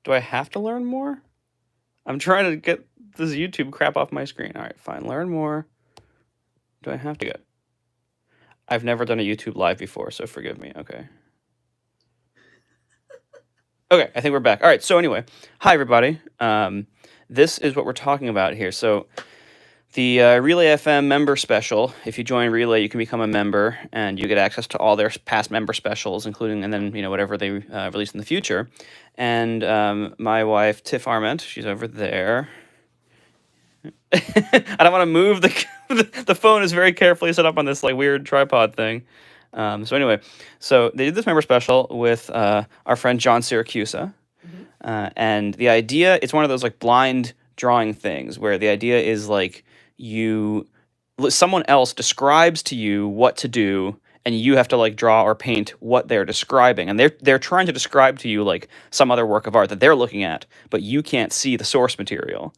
Do I have to learn more? I'm trying to get this YouTube crap off my screen. All right, fine. Learn more. Do I have to get? I've never done a YouTube live before, so forgive me. Okay. Okay, I think we're back. All right, so anyway, hi everybody. This is what we're talking about here. So the Relay FM member special. If you join Relay, you can become a member, and you get access to all their past member specials, including and then whatever they release in the future. And my wife Tiff Arment, she's over there. I don't want to move the phone is very carefully set up on this like weird tripod thing. So anyway, so they did this member special with our friend John Siracusa, and the idea it's one of those like blind drawing things where the idea is like someone else describes to you what to do and you have to like draw or paint what they're describing, and they're trying to describe to you like some other work of art that they're looking at, but you can't see the source material.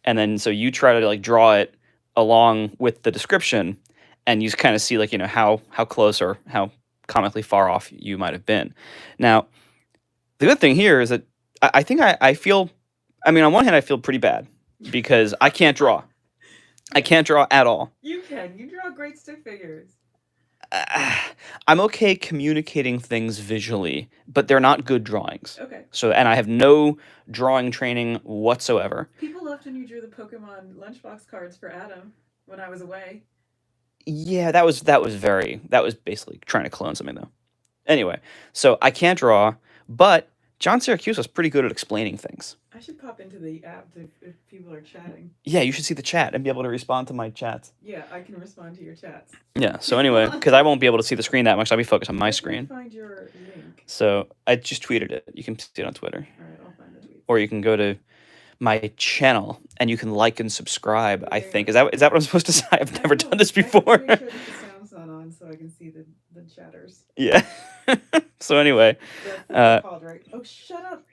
And then so you try to like draw it along with the description, and you kind of see like how close or how comically far off you might have been. Now the good thing here is that I think I feel, I mean, on one hand I feel pretty bad because I can't draw. I can't draw at all. You can. You draw great stick figures. I'm okay communicating things visually, but they're not good drawings. Okay. So, and I have no drawing training whatsoever. People loved when you drew the Pokemon lunchbox cards for Adam when I was away. Yeah, that was basically trying to clone something though. Anyway, so I can't draw, but John Siracusa is pretty good at explaining things. I should pop into the app if people are chatting. Yeah, you should see the chat and be able to respond to my chats. Yeah, I can respond to your chats. Yeah, so anyway, because I won't be able to see the screen that much, I'll be focused on my screen. Find your link. So I just tweeted it. You can see it on Twitter. All right, I'll find the tweet. Or you can go to my channel and you can like and subscribe. I think is that what I'm supposed to say? I've never done this before. I'm pretty sure that the sound's not on, so I can see the chatters. Yeah. So anyway, called, right? Oh, shut up!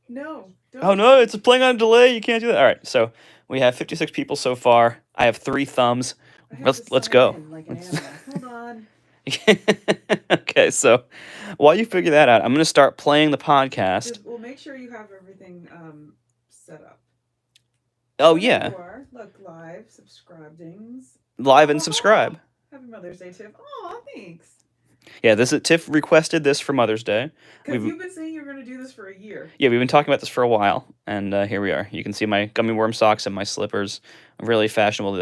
No. Don't. Oh no, it's playing on delay. You can't do that. All right, so we have 56 people so far. I have 3 thumbs. Let's go. Like an Hold on. Okay, so while you figure that out, I'm going to start playing the podcast. Well, make sure you have everything set up. Oh, yeah. Look, live, subscribings. Live and subscribe. Happy Mother's Day, Tiff. Oh, thanks. Yeah, Tiff requested this for Mother's Day. Because you've been saying you're going to do this for a year. Yeah, we've been talking about this for a while, and here we are. You can see my gummy worm socks and my slippers. Really fashionable.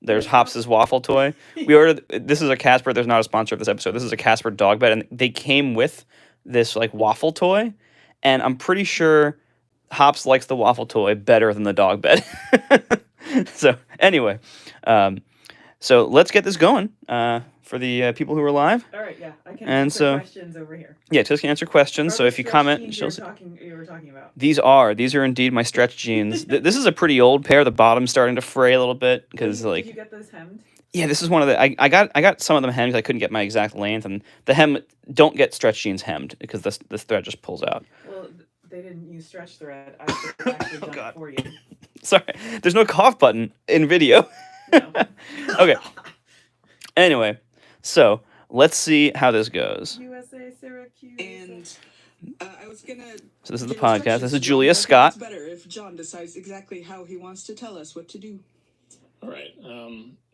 There's Hops's waffle toy. We ordered. This is a Casper. There's not a sponsor of this episode. This is a Casper dog bed, and they came with this like waffle toy, and I'm pretty sure Hops likes the waffle toy better than the dog bed. So anyway, so let's get this going. For the people who are live. All right, yeah, I can answer questions over here. Yeah, Tiff can answer questions. So if you comment, you were talking about. These are indeed my stretch jeans. This is a pretty old pair. The bottom's starting to fray a little bit because Did you get those hemmed? Yeah, this is one of the. I got some of them hemmed because I couldn't get my exact length, and the hem don't get stretch jeans hemmed because this thread just pulls out. Well, they didn't use stretch thread. I actually done it for you. Sorry, there's no cough button in video. No. Okay. Anyway. So, let's see how this goes. USA, Syracuse. And I was gonna... So this is the podcast. This is Julia Scott. It's better if John decides exactly how he wants to tell us what to do. All right.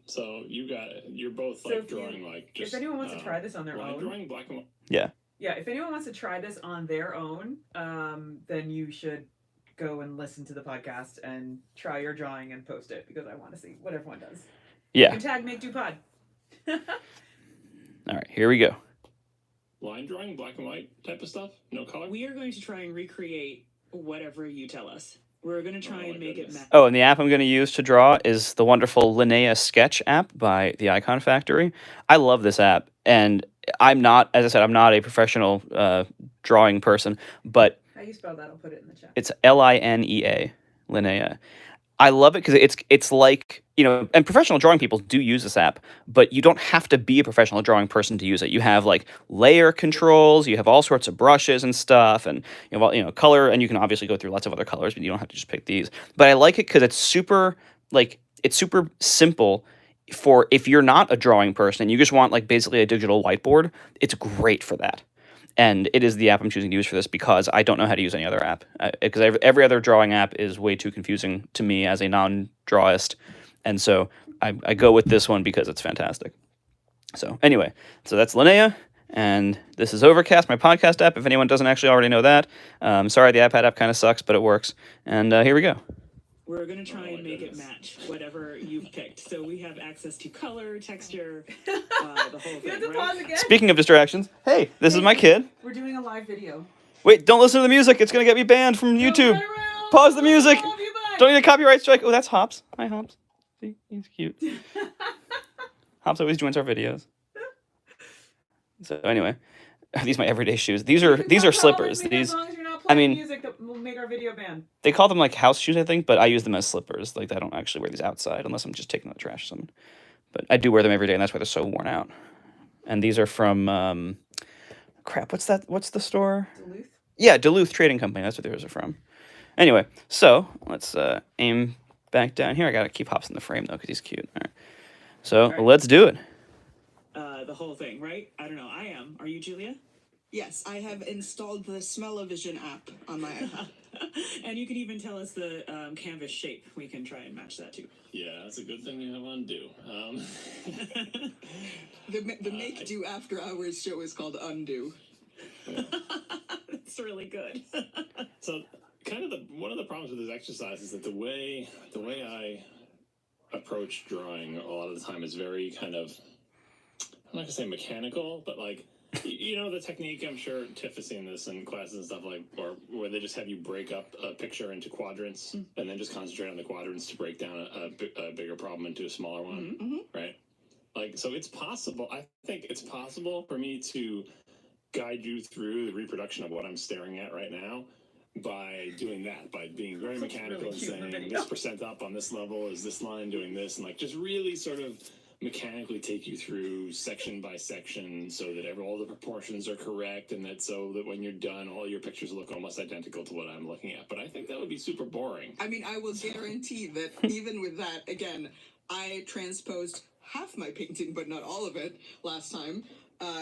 So you're both like drawing like just... If anyone wants to try this on their own... Drawing black and white. Yeah. Yeah, if anyone wants to try this on their own, then you should go and listen to the podcast and try your drawing and post it because I want to see what everyone does. Yeah. You can tag Make Do Pod. All right, here we go. Line drawing, black and white type of stuff? No color? We are going to try and recreate whatever you tell us. We're going to try and make it match. Oh, and the app I'm going to use to draw is the wonderful Linnea Sketch app by the Icon Factory. I love this app, and I'm not, as I said, I'm not a professional drawing person, but... How you spell that? I'll put it in the chat. It's Linea, Linnea. I love it because it's like, and professional drawing people do use this app, but you don't have to be a professional drawing person to use it. You have like layer controls, you have all sorts of brushes and stuff, and color, and you can obviously go through lots of other colors, but you don't have to just pick these. But I like it because it's super simple for if you're not a drawing person and you just want like basically a digital whiteboard. It's great for that. and it is the app I'm choosing to use for this because I don't know how to use any other app. Because every other drawing app is way too confusing to me as a non-drawist, and so I go with this one because it's fantastic. So anyway, so that's Linnea, and this is Overcast, my podcast app. If anyone doesn't actually already know that, sorry, the iPad app kind of sucks, but it works. And here we go. We're going to try and make it match whatever you've picked. So we have access to color, texture, the whole thing, You have to right? pause again. Speaking of distractions, hey, this is my kid. We're doing a live video. Wait, don't listen to the music. It's going to get me banned from YouTube. Pause the music. Don't need a copyright strike. Oh, that's Hops. Hi, Hops. See, he's cute. Hops always joins our videos. So anyway, these are my everyday shoes. These are slippers. These, I mean, music that will make our video banned. they call them like house shoes, I think, but I use them as slippers. Like I don't actually wear these outside unless I'm just taking them to the trash or something. But I do wear them every day, and that's why they're so worn out. And these are from crap. What's that? What's the store? Duluth? Yeah, Duluth Trading Company. That's what theirs are from. Anyway, so let's aim back down here. I gotta keep Hops in the frame though, because he's cute. All right. So let's do it. The whole thing, right? I don't know. I am. Are you, Julia? Yes, I have installed the Smell-O-Vision app on my iPad. And you can even tell us the canvas shape. We can try and match that too. Yeah, that's a good thing you have Undo. The Make Do After Hours show is called Undo. That's really good. So, kind of one of the problems with this exercise is that the way I approach drawing a lot of the time is very kind of, I'm not gonna say mechanical, but like, you know, the technique, I'm sure Tiff has seen this in classes and stuff, like, or where they just have you break up a picture into quadrants and then just concentrate on the quadrants to break down a bigger problem into a smaller one, right? Like, so it's possible, I think it's possible for me to guide you through the reproduction of what I'm staring at right now by doing that, by being very mechanical really and cute in the saying video. this percent up on this level is this line doing this, and like just really sort of mechanically take you through section by section so that all the proportions are correct, and that so that when you're done all your pictures look almost identical to what I'm looking at. But I think that would be super boring. I mean, I will guarantee that even with that, again, I transposed half my painting, but not all of it, last time.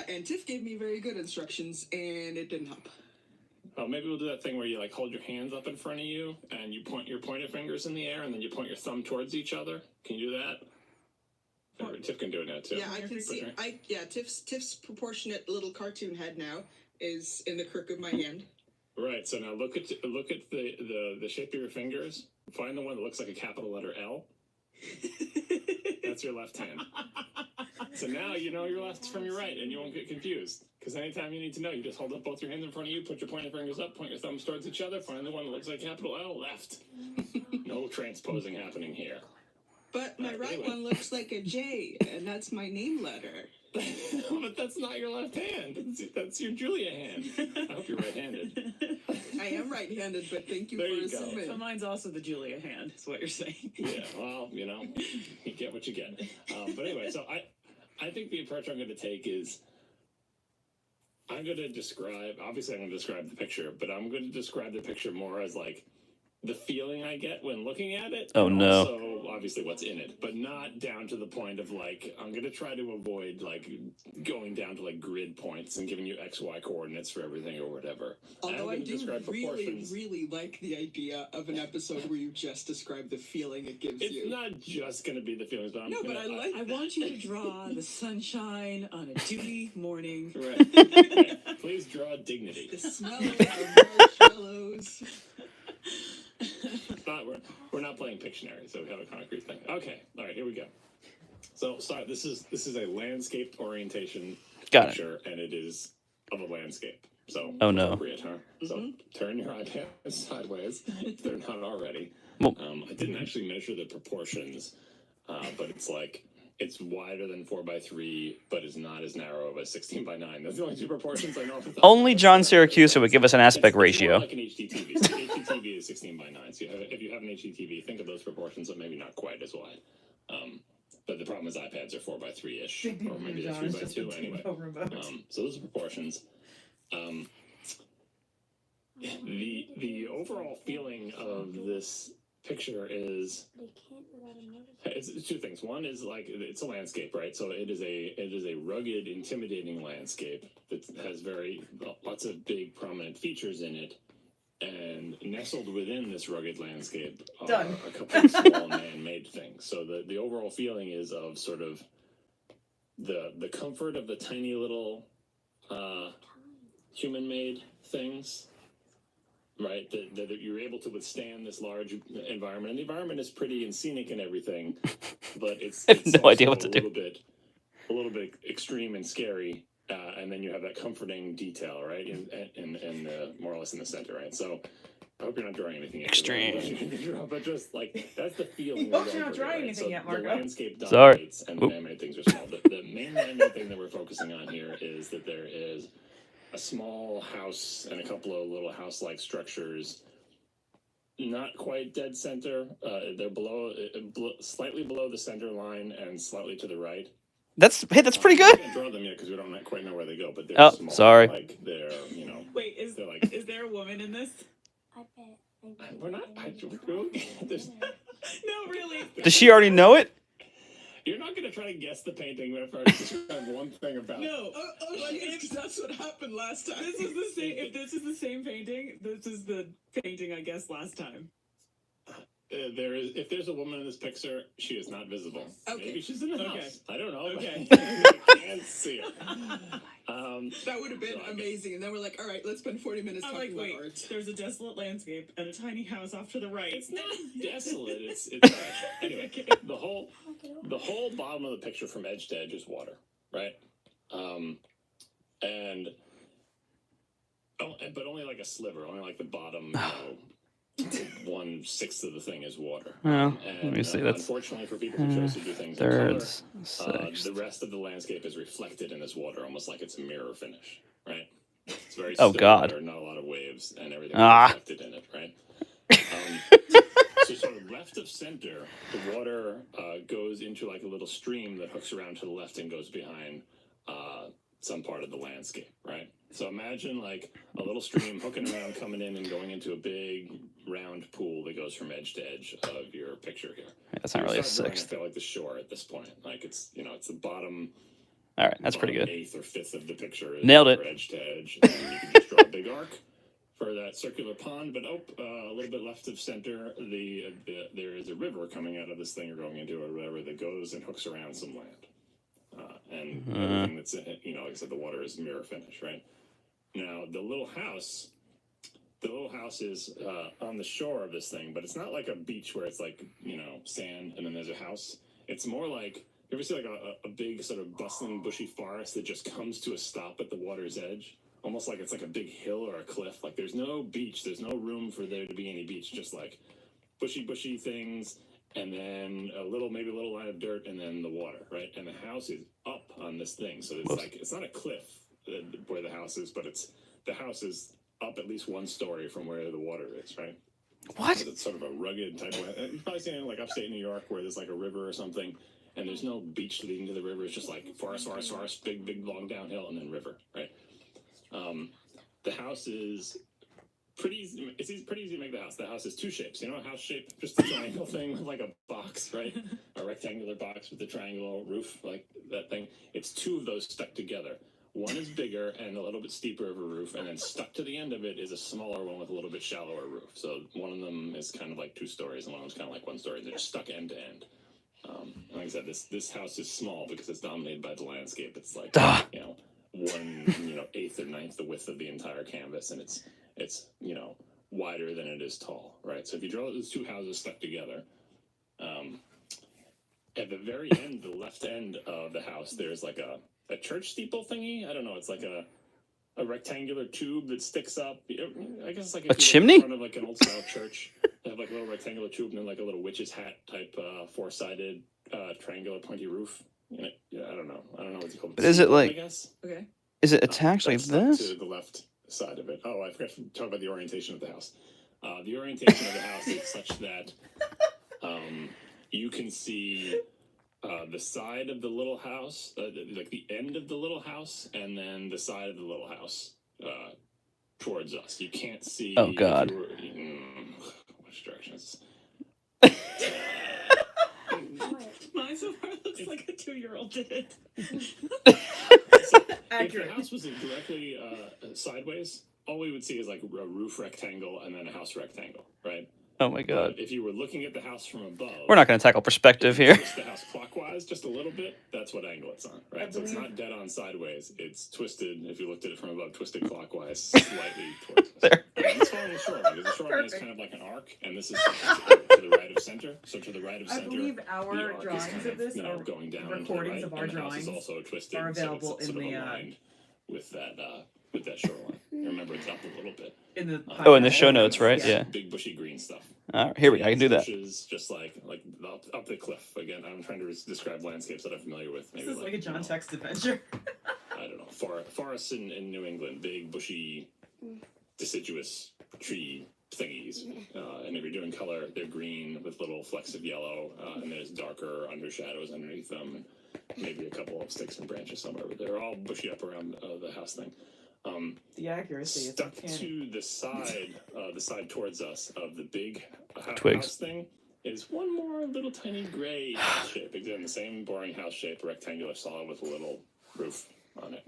And Tiff gave me very good instructions, and it didn't help. Oh, maybe we'll do that thing where you like hold your hands up in front of you and you point your pointer fingers in the air and then you point your thumb towards each other. Can you do that? Tiff can do it now too. Yeah, I can see. Tiff's proportionate little cartoon head now is in the crook of my hand. Right. So now look at the shape of your fingers. Find the one that looks like a capital letter L. That's your left hand. So now you know your left from your right, and you won't get confused. Because anytime you need to know, you just hold up both your hands in front of you, put your pointer fingers up, point your thumbs towards each other, find the one that looks like capital L, left. No transposing happening here. But my right one looks like a J, and that's my name letter. But that's not your left hand. That's your Julia hand. I hope you're right-handed. I am right-handed, but thank you There for you go. assuming. So mine's also the Julia hand, is what you're saying. Yeah, well, you know, you get what you get. But anyway, so I think the approach I'm going to take is I'm going to describe the picture, but I'm going to describe the picture more as like the feeling I get when looking at it. Oh, and no. Also, obviously, what's in it, but not down to the point of like, I'm going to try to avoid like going down to like grid points and giving you XY coordinates for everything or whatever. Although I do describe really, proportions. really like the idea of an episode where you just describe the feeling it gives It's you. not just going to be the feelings, but I'm No, gonna, but I like I want you to draw the sunshine on a dewy morning. Right. Please draw dignity. the smell of marshmallows. We're not playing Pictionary, so we have a concrete thing. Okay, all right, here we go. So, sorry, this is a landscape orientation Got it. picture, and it is of a landscape. So, Oh, no. appropriate, huh? So, turn your iPad sideways if they're not already. Well- I didn't actually measure the proportions, but it's like it's wider than 4:3, but is not as narrow as 16:9. That's the only two proportions I know. Only John Siracusa would give us an aspect It's more ratio. like an HDTV. So HDTV is 16:9. So if you have an HDTV, think of those proportions, but maybe not quite as wide. But the problem is iPads are 4:3-ish, Big or maybe they're John, it's just 3:2 a anyway. TiVo remote. So those are proportions. The overall feeling of this picture is It's two things. One is like it's a landscape, right? So it is a rugged, intimidating landscape that has lots of big, prominent features in it. And nestled within this rugged landscape are Done. a couple of small man-made things. So the overall feeling is of sort of the comfort of the tiny little human-made things, right? That you're able to withstand this large environment. And the environment is pretty and scenic and everything, but it's I have no also idea what to do. A little bit extreme and scary. And then you have that comforting detail, right? And more or less in the center, right? So I hope you're not drawing anything yet. Extreme. But just like that's the feeling. Hope you're not drawing anything yet, Marco. The landscape Sorry. dominates, and the man-made things are small. The main man-made thing that we're focusing on here is that there is a small house and a couple of little house-like structures, not quite dead center. They're slightly below the center line and slightly to the right. That's pretty good. I can't draw them yet because we don't quite know where they go, but they're small. Sorry. Like they're, Wait, is there a woman in this? We're not. No, really. Does she already know it? You're not going to try to guess the painting if I describe one thing about it. No. If that's what happened last time. This is the same. If this is the same painting, this is the painting I guessed last time. If there's a woman in this picture, she is not visible. Okay. Maybe she's in the Okay. house. I don't know. Okay. I can't see it. That would have been amazing. And then we're like, all right, let's spend 40 minutes I'm talking like, about wait, art. there's a desolate landscape and a tiny house off to the right. It's not desolate. It's anyway. Okay. The whole bottom of the picture from edge to edge is water, right? But only like a sliver, only like the bottom. 1/6 of the thing is water. Well, And, let me see. That's unfortunately for people who chose to do things in thirds, color, sixth. the rest of the landscape is reflected in this water, almost like it's a mirror finish, right? It's very Oh, still, God. there are not a lot of waves, and everything Ah. is reflected in it, right? So sort of left of center, the water goes into like a little stream that hooks around to the left and goes behind some part of the landscape, right? So imagine like a little stream hooking around, coming in and going into a big round pool that goes from edge to edge of your picture here. That's not really a Start drawing, sixth. I feel like the shore at this point, like it's it's the bottom. All right, that's pretty good. 1/8 or 5th of the picture is Nailed it. edge to edge, and you can just draw a big arc for that circular pond. But a little bit left of center, there is a river coming out of this thing you're going into, or whatever, that goes and hooks around some land. And everything that's in it, like I said, the water is mirror finish, right? Now the little house is on the shore of this thing, but it's not like a beach where it's like sand and then there's a house. It's more like, you ever see like a big sort of bustling bushy forest that just comes to a stop at the water's edge, almost like it's like a big hill or a cliff. Like there's no beach, there's no room for there to be any beach, just like bushy things, and then maybe a little line of dirt, and then the water, right? And the house is up on this thing, so it's like it's not a cliff where the house is, but the house is up at least one story from where the water is, right? What? It's sort of a rugged type of. You've probably seen it like upstate New York, where there's like a river or something, and there's no beach leading to the river. It's just like forest, big long downhill, and then river, right? The house is pretty easy. It's pretty easy to make the house. The house is two shapes. A house shape, just a triangle thing with like a box, right? A rectangular box with a triangular roof, like that thing. It's two of those stuck together. One is bigger and a little bit steeper of a roof, and then stuck to the end of it is a smaller one with a little bit shallower roof. So one of them is kind of like 2 stories, and one of them is kind of like 1 story. They're just stuck end to end. And like I said, this house is small because it's dominated by the landscape. It's like 1/8 or 9th the width of the entire canvas, and it's wider than it is tall, right? So if you draw those 2 houses stuck together, at the very end, the left end of the house, there's like a church steeple thingy. I don't know. It's like a rectangular tube that sticks up. I guess it's like A chimney? in front of like an old style church. They have like a little rectangular tube and then like a little witch's hat type 4-sided triangular pointy roof. I don't know. I don't know what you call it. But is it like? I guess. Okay. Is it attached like That's stuck this? to the left side of it. Oh, I forgot to talk about the orientation of the house. The orientation of the house is such that you can see the side of the little house, like the end of the little house, and then the side of the little house towards us. You can't see. Oh, God. Which direction is this? did it. So if Accurate. the house was directly sideways, all we would see is like a roof rectangle and then a house rectangle, right? Oh my god. But if you were looking at the house from above, We're not going to tackle perspective if you here. twist the house clockwise just a little bit, that's what angle it's on, right? So it's believe- not dead on sideways. It's twisted, if you looked at it from above, twisted clockwise slightly towards us. There. It's following the shoreline, because the shoreline is kind of like an arc, and this is to the right of center. So to the right of I center, believe the our arc is drawings kind of this you know, are going down recordings to of the our right, and the house is drawings also twisted, are so available it's in sort the, of aligned with that shoreline. Remember, it's up a little bit. in the Oh, in the podcast show notes, notes, right? Yeah. Big bushy green stuff. All right, here we go. I can do that. Bushes, just like up the cliff. Again, I'm trying to describe landscapes that I'm familiar with. Maybe This is like a you John know, Text adventure. I don't know, forests in New England, big bushy, deciduous tree thingies. And if you're doing color, they're green with little flecks of yellow, and there's darker undershadows underneath them, and maybe a couple of sticks and branches somewhere. But they're all bushy up around the house thing. The accuracy is Stuck uncanny. to the side towards us of the big Twigs. house thing is one more little tiny gray house shape. Again, the same boring house shape, rectangular solid with a little roof on it.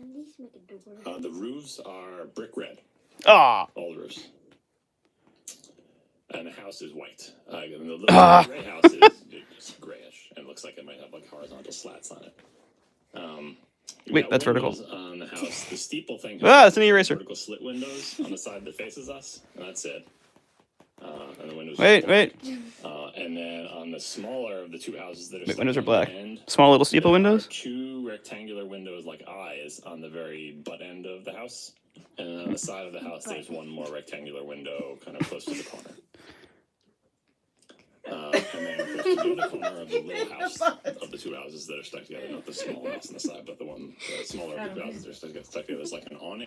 The roofs are brick red, Ah. all the roofs. And the house is white. And the little gray house is just grayish and looks like it might have like horizontal slats on it. We Wait, got that's vertical. windows on the house. The steeple thing. It's an eraser. Vertical slit windows on the side that faces us, and that's it. And the windows. Wait. And then on the smaller of the two houses that are. Wait, windows are stuck on the black. end, Small little steeple there are windows? two rectangular windows like eyes on the very butt end of the house, and then on the side of the house, there's one more rectangular window, kind of close to the corner. And then close to the other corner of the little house of the two houses that are stuck together, not the small house on the side, but the smaller of the two houses that are stuck together. There's like an awning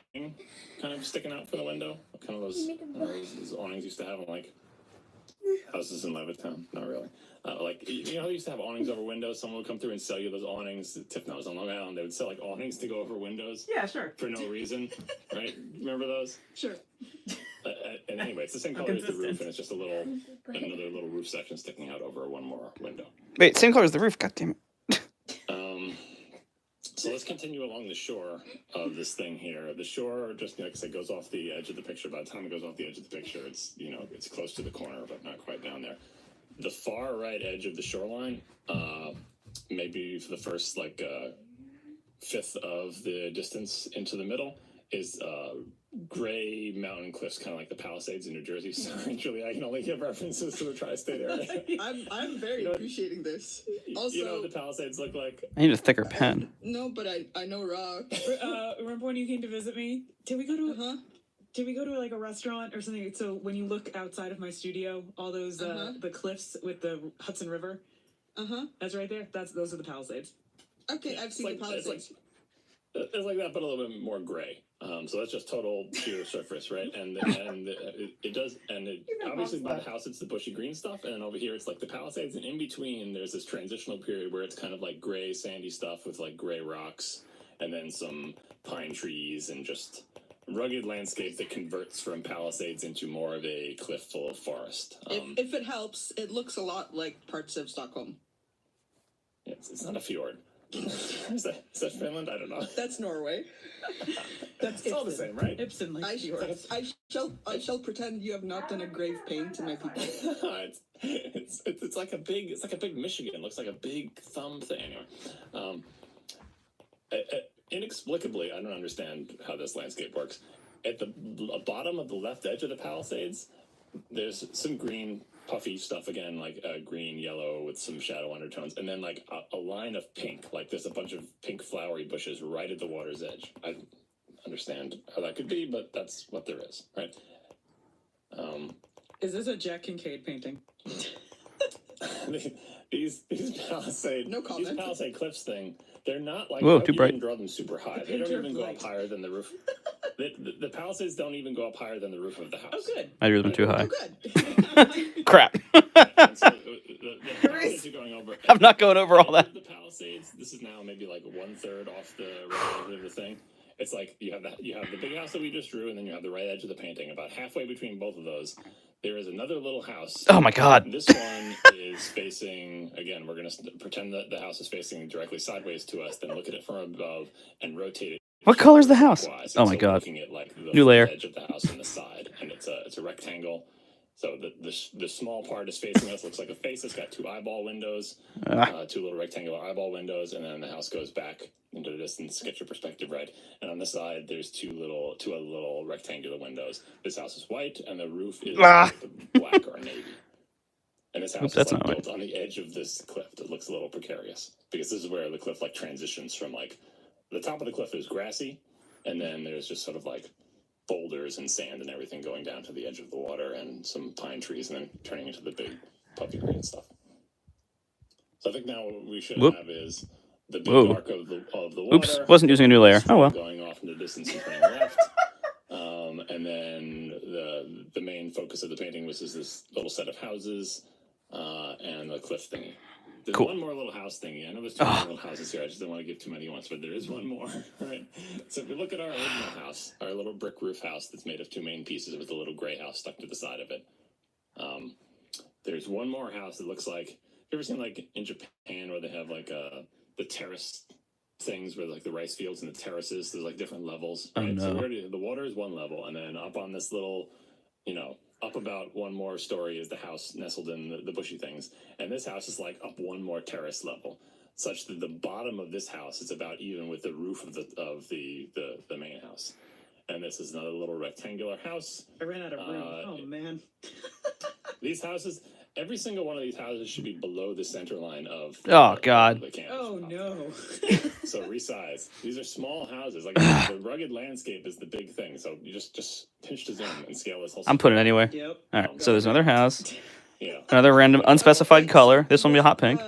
kind of sticking out from the window. Kind of those awnings used to have in like houses in Levittown. Not really. Like, you know, they used to have awnings over windows. Someone would come through and sell you those awnings. Tiff was on Long Island. They would sell like awnings to go over windows Yeah, sure. for no reason, right? Remember those? Sure. And anyway, it's the same color as the Consistent. roof, and it's just another little roof section sticking out over one more window. Wait, same color as the roof. God damn it. So let's continue along the shore of this thing here. The shore, just like I said, goes off the edge of the picture. By the time it goes off the edge of the picture, it's, you know, it's close to the corner, but not quite down there. The far right edge of the shoreline, maybe for the first like fifth of the distance into the middle, is gray mountain cliffs, kind of like the Palisades in New Jersey. So actually, I can only give references to the tri-state area. I'm very appreciating this. Also, You know what the Palisades look like? I need a thicker pen. no, but I know rock. Remember when you came to visit me? Did we go to Uh-huh. Did we go to like a restaurant or something? So when you look outside of my studio, all those the cliffs with the Hudson River, Uh-huh. that's right there. Those are the Palisades. Okay, I've seen the Palisades. It's like that, but a little bit more gray. So that's just total pure surface, right? And it does, and it obviously by the house it's the bushy green stuff, and then over here it's like the Palisades, and in between there's this transitional period where it's kind of like gray sandy stuff with like gray rocks, and then some pine trees and just rugged landscape that converts from Palisades into more of a cliff full of forest. If it helps, it looks a lot like parts of Stockholm. It's not a fjord. Is that Finland? I don't know. That's Norway. That's It's all the same, right? Ibsen like fjords. I shall pretend you have not done a grave pain to my people. it's like a big Michigan. It looks like a big thumb thing. Anyway, inexplicably, I don't understand how this landscape works. At the bottom of the left edge of the Palisades, there's some green puffy stuff again, like green, yellow with some shadow undertones, and then like a line of pink. Like there's a bunch of pink flowery bushes right at the water's edge. I understand how that could be, but that's what there is, right? Is this a Jack Kincaid painting? These Palisade, No comment. These Palisade cliffs thing, they're not like, Whoa, I too wouldn't bright. even draw them super high. They don't even go up higher than the roof. The Palisades don't even go up higher than the roof of the house. Oh, good. I drew them too high. Oh, good. Crap. And so the Palisades are going over. I'm not going over all that. The Palisades, this is now maybe like 1/3 off the right edge of the thing. it's like you have the big house that we just drew, and then you have the right edge of the painting. About halfway between both of those, there is another little house. Oh my God. This one is facing, again, we're going to pretend that the house is facing directly sideways to us, then look at it from above and rotate it. What color's the house? clockwise. Oh And my so we're God. looking at like the New layer. edge of the house on the side, and it's a rectangle. So the small part is facing us, looks like a face. It's got two eyeball windows, two little rectangular eyeball windows, and then the house goes back into the distance. Get your perspective right. And on the side, there's two other little rectangular windows. This house is white, and the roof is black or navy. And this house is like built on the edge of this cliff. It looks a little precarious because this is where the cliff like transitions from like the top of the cliff is grassy, and then there's just sort of like boulders and sand and everything going down to the edge of the water and some pine trees and then turning into the big puffy green stuff. So I think now what we should have is the big arc of the water. Oops, wasn't using a new layer. Oh well. Going off in the distance and turning left. And then the main focus of the painting was this little set of houses and the cliff thingy. There's one more little house thingy. I know there's two more little houses here. I just don't want to give too many once, but there is one more. Right. So if you look at our original house, our little brick roof house that's made of two main pieces with a little gray house stuck to the side of it. There's one more house that looks like, you ever seen like in Japan where they have like the terrace things where like the rice fields and the terraces, there's like different levels. Right? So the water is one level, and then up on this little, up about one more story is the house nestled in the bushy things. And this house is like up one more terrace level, such that the bottom of this house is about even with the roof of the main house. And this is another little rectangular house. I ran out of room. Oh man. These houses, every single one of these houses should be below the center line of the canvas. Oh no. So resize. These are small houses. Like the rugged landscape is the big thing. So you just pinch to zoom and scale this whole. I'm putting it anywhere. Yep. All right. So there's another house. Yeah. Another random unspecified color. This one will be hot pink.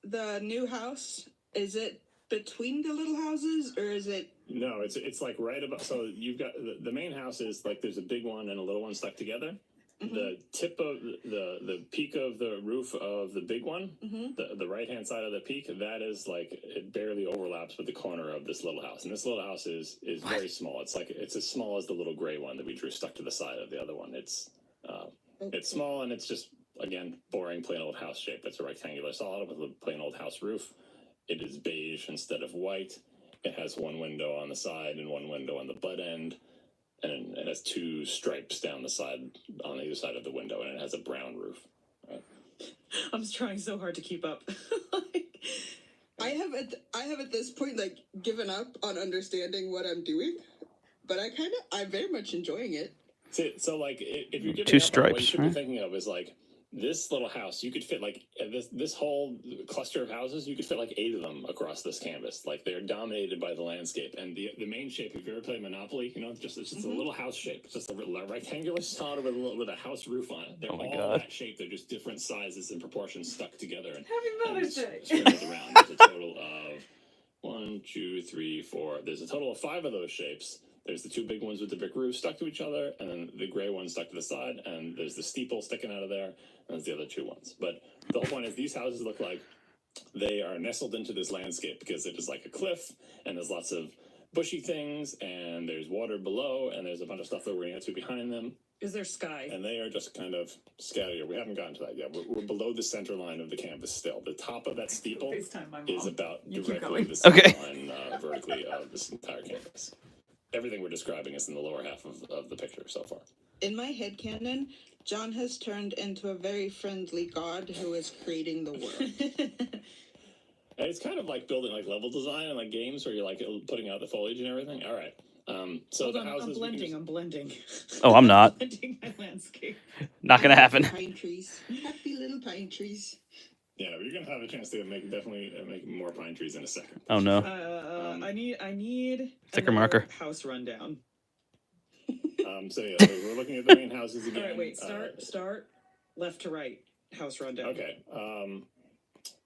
The new house, is it between the little houses, or is it? No, it's like right above. So you've got the main house is like there's a big one and a little one stuck together. Mm-hmm. The tip of the peak of the roof of the big one, the right hand side of the peak, that is like it barely overlaps with the corner of this little house. And this little house is very small. It's like it's as small as the little gray one that we drew stuck to the side of the other one. It's small, and it's just again boring plain old house shape. It's a rectangular solid with a plain old house roof. It is beige instead of white. It has one window on the side and one window on the butt end. And it has two stripes down the side on either side of the window, and it has a brown roof. Right? I'm trying so hard to keep up. I have at this point like given up on understanding what I'm doing, but I'm very much enjoying it. See, so like if you're giving two up, stripes, what you should be thinking of is like this little house. You could fit like this whole cluster of houses. You could fit like 8 of them across this canvas. Like they're dominated by the landscape, and the main shape. If you ever played Monopoly, it's just a little house shape. It's just a rectangular solid with a house roof on it. They're all that shape. They're just different sizes and proportions stuck together. And Happy Mother's Day. Sprinkled around. There's a total of 1, 2, 3, 4. There's a total of 5 of those shapes. There's the 2 big ones with the brick roof stuck to each other, and then the gray one stuck to the side, and there's the steeple sticking out of there, and there's the other 2 ones. But the whole point is these houses look like they are nestled into this landscape because it is like a cliff, and there's lots of bushy things, and there's water below, and there's a bunch of stuff that we're going to get to behind them. Is there sky? And they are just kind of scattered. We haven't gotten to that yet. We're below the center line of the canvas still. The top of that steeple is about directly the center line vertically of this entire canvas. Everything we're describing is in the lower half of the picture so far. In my headcanon, John has turned into a very friendly god who is creating the world. And it's kind of like building like level design and like games where you're like putting out the foliage and everything. All right. So Hold the on, houses. I'm blending. Oh, I'm not. Blending my landscape. Not gonna happen. Pine trees. Happy little pine trees. Yeah, but you're gonna have a chance to make more pine trees in a second. Oh no. I need thicker another marker. House rundown. So we're looking at the main houses again. All right, wait. Start left to right. House rundown. Okay.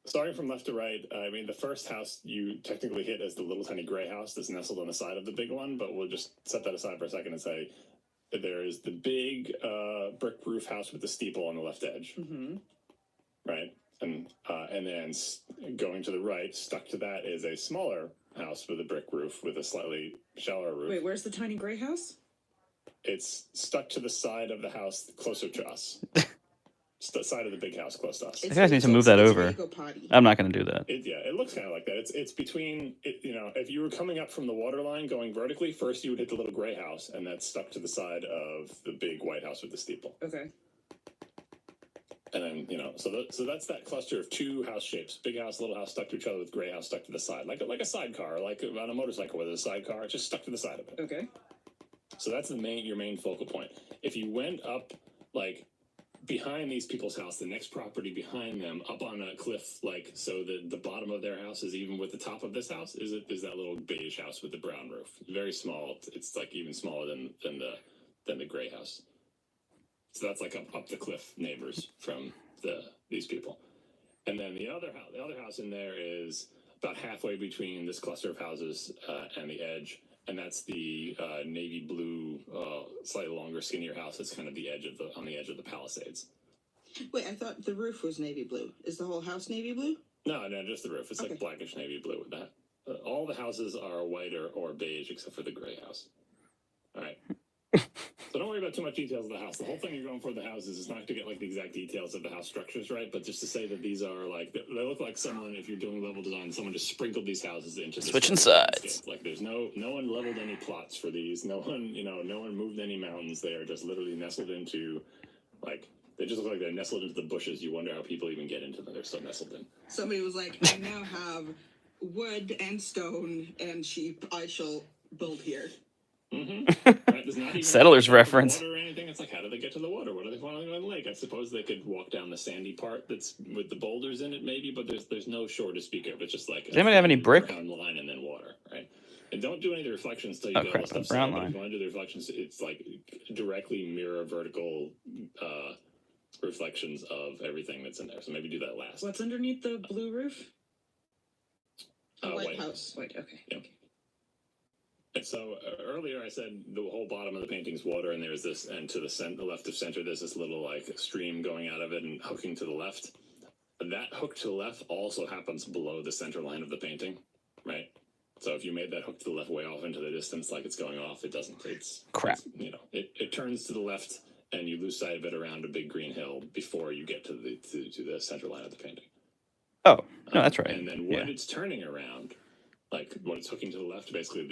Starting from left to right, I mean, the first house you technically hit is the little tiny gray house that's nestled on the side of the big one, but we'll just set that aside for a second and say that there is the big brick roof house with the steeple on the left edge. Mm-hmm. Right? And then going to the right, stuck to that is a smaller house with a brick roof with a slightly shallower roof. Wait, where's the tiny gray house? It's stuck to the side of the house closer to us. Side of the big house close to us. You guys need to move that it's over. where you go potty. I'm not going to do that. It looks kind of like that. It's between, if you were coming up from the water line going vertically, first you would hit the little gray house, and that's stuck to the side of the big white house with the steeple. Okay. And then, so that's that cluster of two house shapes: big house, little house stuck to each other with gray house stuck to the side, like a sidecar, like on a motorcycle with a sidecar, it's just stuck to the side of it. Okay. So that's your main focal point. If you went up behind these people's house, the next property behind them, up on a cliff, so the bottom of their house is even with the top of this house, is that little beige house with the brown roof. Very small. It's even smaller than the gray house. So that's up the cliff neighbors from these people. And then the other house in there is about halfway between this cluster of houses and the edge. And that's the navy blue, slightly longer, skinnier house. That's kind of on the edge of the Palisades. Wait, I thought the roof was navy blue. Is the whole house navy blue? No, just the roof. It's like blackish navy blue with that. All the houses are white or beige except for the gray house. All right. So don't worry about too much details of the house. The whole thing you're going for the houses is not to get the exact details of the house structures, right? But just to say that these are they look like someone, if you're doing level design, someone just sprinkled these houses into switching sides. There's no one leveled any plots for these. No one moved any mountains. They are just literally nestled into they just look like they're nestled into the bushes. You wonder how people even get into them. They're so nestled in. Somebody was like, I now have wood and stone and sheep. I shall build here. Mm-hmm. Right? There's not even Settlers reference. Water or anything. It's how do they get to the water? What are they following on the lake? I suppose they could walk down the sandy part that's with the boulders in it, maybe, but there's no shore to speak of. It's just Does anybody have any brick? Brown line and then water, right? And don't do any of the reflections till you Oh, crap, stuff set brown up, but line. if you want to do the reflections, it's directly mirror vertical reflections of everything that's in there. So maybe do that last. What's underneath the blue roof? A white house. White, okay. Yeah. And so earlier I said the whole bottom of the painting is water, and there's this, and to the left of center, there's this little stream going out of it and hooking to the left. That hook to the left also happens below the center line of the painting, right? So if you made that hook to the left way off into the distance, it's going off, it doesn't. Crap. It turns to the left, and you lose sight of it around a big green hill before you get to the center line of the painting. Oh, no, that's right. And then when it's turning around, when it's hooking to the left, basically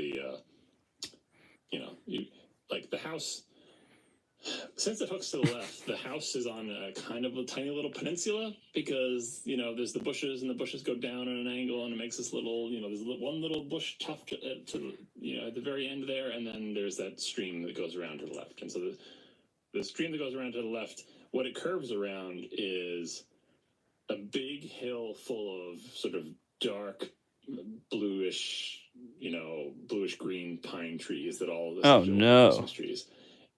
the house, since it hooks to the left, the house is on a kind of a tiny little peninsula because, there's the bushes, and the bushes go down at an angle, and it makes this little, there's one little bush tuft to at the very end there, and then there's that stream that goes around to the left. And so the stream that goes around to the left, what it curves around is a big hill full of sort of dark, bluish green pine trees that all Christmas trees.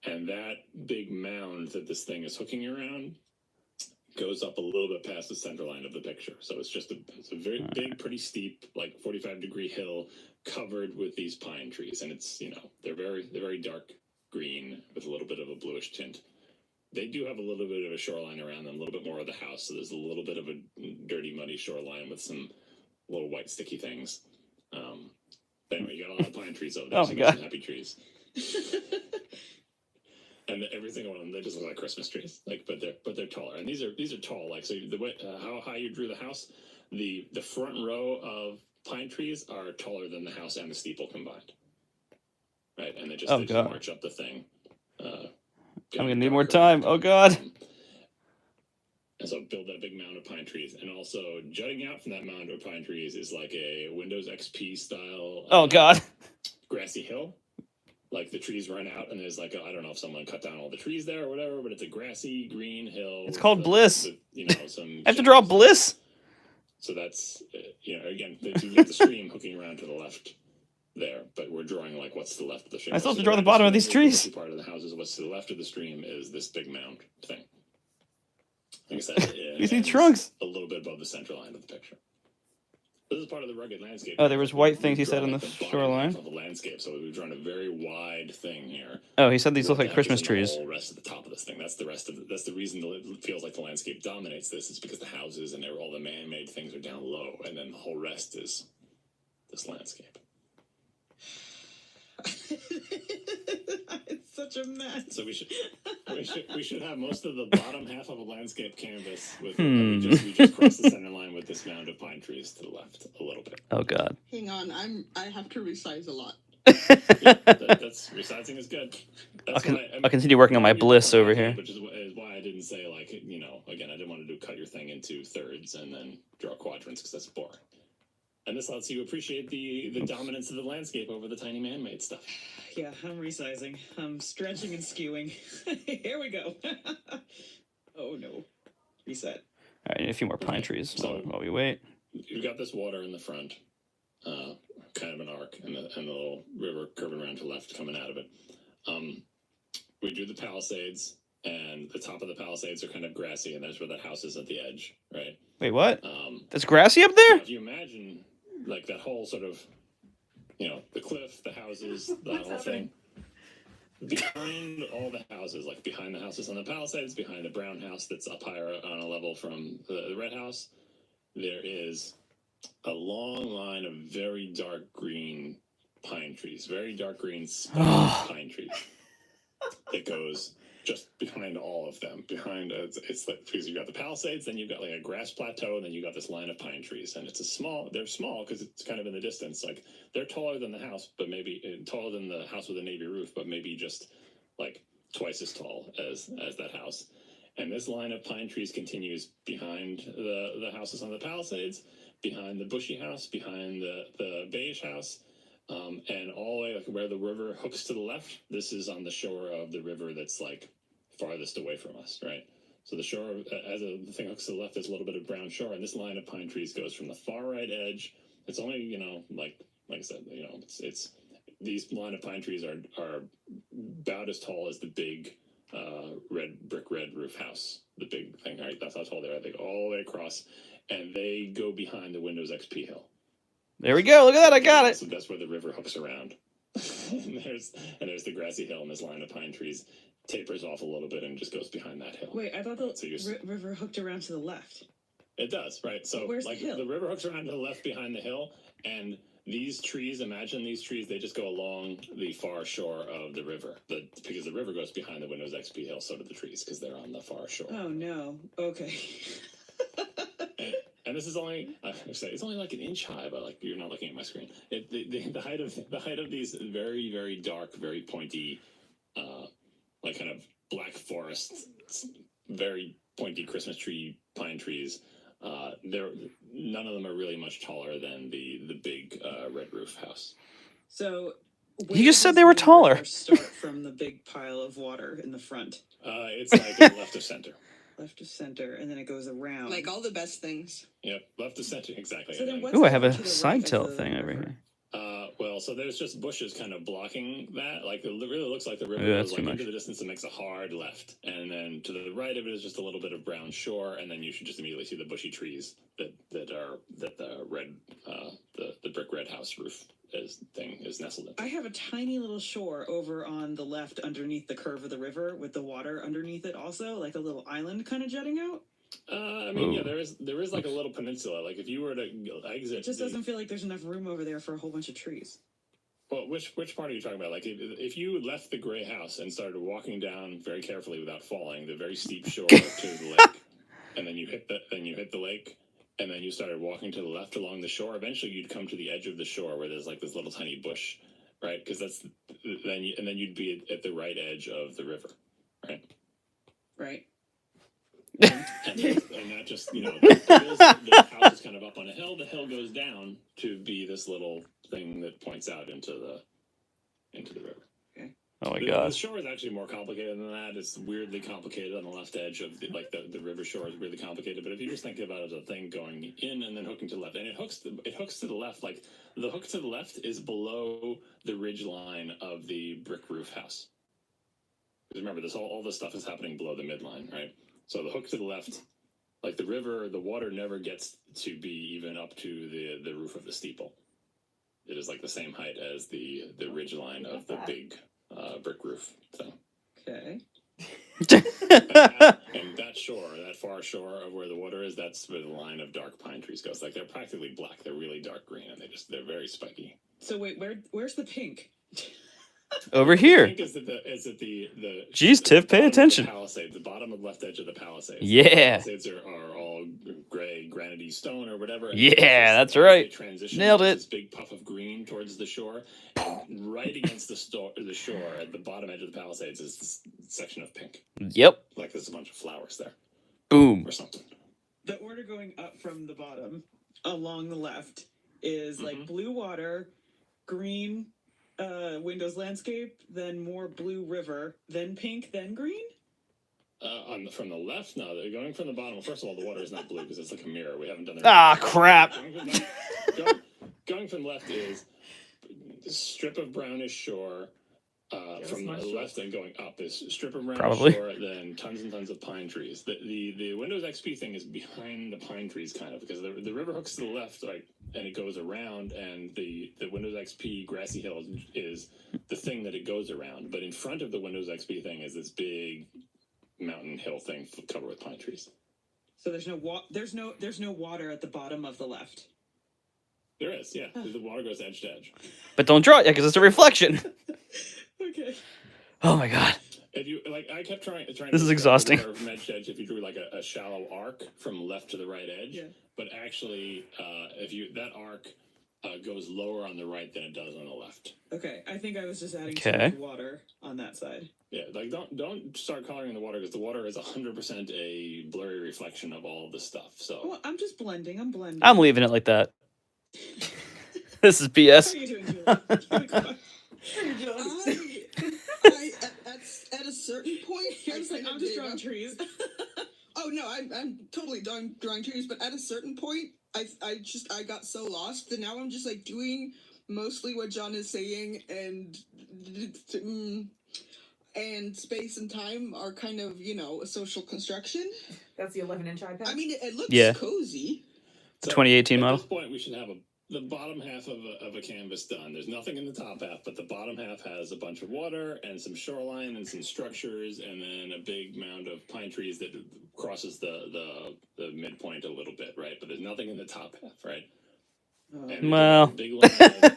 And that big mound that this thing is hooking around goes up a little bit past the center line of the picture. So it's a very big, pretty steep, 45-degree hill covered with these pine trees. And it's, they're very dark green with a little bit of a bluish tint. They do have a little bit of a shoreline around them, a little bit more of the house. So there's a little bit of a dirty, muddy shoreline with some little white sticky things. Anyway, you got a lot of pine trees over there. Oh, my God. Some happy trees. And every single one of them, they just look like Christmas trees. But they're taller. And these are tall. So the way how high you drew the house, the front row of pine trees are taller than the house and the steeple combined. Right, and they just march up the thing. I'm gonna need more time. Oh God. And so build that big mound of pine trees, and also jutting out from that mound of pine trees is a Windows XP style. Oh God. Grassy hill. The trees run out, and there's I don't know if someone cut down all the trees there or whatever, but it's a grassy green hill. It's called Bliss. Some. I have to draw Bliss. So that's again, you get the stream hooking around to the left there, but we're drawing what's to the left of the stream. I'm supposed to draw the bottom of these trees. Part of the houses, what's to the left of the stream is this big mound thing. Like I said, You see trunks a little bit above the center line of the picture. This is part of the rugged landscape. Oh, there was white things he said on the shoreline. Of the landscape, so we've drawn a very wide thing here. Oh, he said these look like Christmas trees. The whole rest of the top of this thing. That's the reason it feels like the landscape dominates this. Is because the houses and all the man-made things are down low, and then the whole rest is this landscape. It's such a mess. So we should have most of the bottom half of a landscape canvas with and we just cross the center line with this mound of pine trees to the left a little bit. Oh God. Hang on, I have to resize a lot. That's resizing is good. That's I'll continue working on my bliss over here. Which is why I didn't say, like, you know, again, I didn't want to cut your thing into thirds and then draw quadrants because that's boring. And this lets you appreciate the dominance of the landscape over the tiny man-made stuff. Yeah, I'm resizing. I'm stretching and skewing. Here we go. Oh no. Reset. All right, I need a few more pine trees while we wait. You've got this water in the front, kind of an arc, and the little river curving around to the left coming out of it. We drew the Palisades, and the top of the Palisades are kind of grassy, and that's where the house is at the edge, right? Wait, what? That's grassy up there? If you imagine, like, that whole sort of, you know, the cliff, the houses, that whole thing. Behind all the houses, like behind the houses on the Palisades, behind the brown house that's up higher on a level from the red house, there is a long line of very dark green pine trees, very dark green pine trees that goes just behind all of them. Behind it's like, because you've got the Palisades, then you've got like a grass plateau, and then you've got this line of pine trees, and they're small because it's kind of in the distance. Like, they're taller than the house, but maybe taller than the house with a navy roof, but maybe just like twice as tall as that house. And this line of pine trees continues behind the houses on the Palisades, behind the bushy house, behind the beige house, and all the way, like, where the river hooks to the left. This is on the shore of the river that's like farthest away from us, right? So the shore, as the thing hooks to the left, there's a little bit of brown shore, and this line of pine trees goes from the far right edge. It's only, you know, like I said, you know, it's these line of pine trees are about as tall as the big brick red roof house, the big thing, right? That's how tall they are. They go all the way across, and they go behind the Windows XP hill. There we go. Look at that. I got it. So that's where the river hooks around. and there's the grassy hill, and this line of pine trees tapers off a little bit and just goes behind that hill. Wait, I thought the river hooked around to the left. It does, right? So where's like the hill? The river hooks around to the left behind the hill, and these trees, imagine these trees, they just go along the far shore of the river. Because the river goes behind the Windows XP hill, so do the trees, because they're on the far shore. Oh no. Okay. And this is only, it's only like an inch high, but like, you're not looking at my screen. The height of these very, very dark, very pointy, like kind of black forest, very pointy Christmas tree pine trees. None of them are really much taller than the big red roof house. So you just said they were taller. Start from the big pile of water in the front. It's like left of center. Left of center, and then it goes around. Like all the best things. Yep, left of center, exactly. So then Ooh, I have a side tilt thing over here. Well, so there's just bushes kind of blocking that. Like, it really looks like the river Yeah, goes like into the distance and makes a hard left. And then to the right of it is just a little bit of brown shore, and then you should just immediately see the bushy trees that the brick red house roof is nestled in. I have a tiny little shore over on the left underneath the curve of the river with the water underneath it also, like a little island kind of jutting out. I mean, yeah, there is like a little peninsula. Like, if you were to exit, it just doesn't feel like there's enough room over there for a whole bunch of trees. Well, which part are you talking about? Like, if you left the gray house and started walking down very carefully without falling the very steep shore to the lake, and then you hit the lake, and then you started walking to the left along the shore, eventually you'd come to the edge of the shore where there's like this little tiny bush, right? Because then you'd be at the right edge of the river, right? Right. and that just, you know, the house is kind of up on a hill. The hill goes down to be this little thing that points out into the river. Okay. Oh my The gosh. shore is actually more complicated than that. It's weirdly complicated on the left edge of the river shore is really complicated. But if you just think about it as a thing going in and then hooking to the left, and it hooks to the left, like the hook to the left is below the ridge line of the brick roof house. Because remember, all this stuff is happening below the midline, right? So the hook to the left, like the river, the water never gets to be even up to the roof of the steeple. It is like the same height as the ridge line of the big brick roof thing. Okay. And that shore, that far shore of where the water is, that's where the line of dark pine trees goes. Like they're practically black. They're really dark green, and they're very spiky. So wait, where's the pink? Over The here. pink is at the Jeez, Tiff, pay bottom of the attention. Palisade, the bottom of left edge of the Palisades. Yeah. The Palisades are all gray, granity stone or whatever. And Yeah, that's they right. transition Nailed to it. This big puff of green towards the shore, and right against the shore at the bottom edge of the Palisades is this section of pink. Yep. Like there's a bunch of flowers there Boom. or something. The order going up from the bottom along the left is like blue water, green Windows landscape, then more blue river, then pink, then green. From the left, no, they're going from the bottom. Well, first of all, the water is not blue because it's like a mirror. We haven't done that. Ah, crap. Going from left is a strip of brownish shore. From the left and going up is strip of brownish shore, then tons and tons of pine trees. The Windows XP thing is behind the pine trees, kind of, because the river hooks to the left, right, and it goes around, and the Windows XP grassy hill is the thing that it goes around. But in front of the Windows XP thing is this big mountain hill thing covered with pine trees. So there's no water at the bottom of the left. There is, yeah. The water goes edge to edge. But don't draw it yet because it's a reflection. Okay. Oh my god. If you I kept trying. This is exhausting. From edge to edge, if you drew like a shallow arc from left to the right edge, but actually, that arc goes lower on the right than it does on the left. Okay, I think I was just adding too much water on that side. Yeah, like don't start coloring the water because the water is 100% a blurry reflection of all the stuff. So well, I'm just blending. I'm leaving it like that. This is BS. How are you doing, Julie? I at a certain point, I'm just drawing trees. Oh no, I'm totally drawing trees, but at a certain point, I got so lost that now I'm just like doing mostly what John is saying, and space and time are kind of, a social construction. That's the 11-inch iPad. I mean, it looks cozy. The 2018 model. At this point, we should have the bottom half of a canvas done. There's nothing in the top half, but the bottom half has a bunch of water and some shoreline and some structures, and then a big mound of pine trees that crosses the midpoint a little bit, right? But there's nothing in the top half, right? And well, big line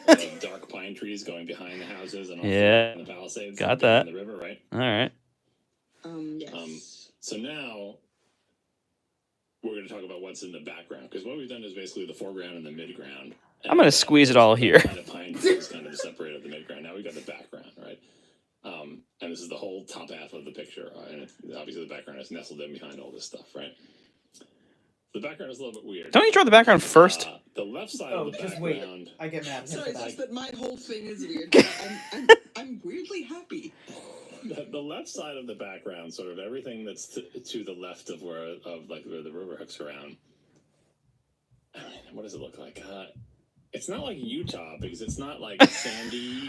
of dark pine trees going behind the houses and the Palisades. Got that. The river, right? All right. Yes. So now we're going to talk about what's in the background, because what we've done is basically the foreground and the midground. I'm going to squeeze it all here. Kind of pine trees kind of separated the midground. Now we've got the background, right? And this is the whole top half of the picture, and obviously the background is nestled in behind all this stuff, right? The background is a little bit weird. Don't you draw the background first? The left side of the just background. wait. I get mad. Sorry, it's just that my whole thing is weird. I'm weirdly happy. The left side of the background, sort of everything that's to the left of where the river hooks around. I mean, what does it look like? It's not like Utah, because it's not like sandy.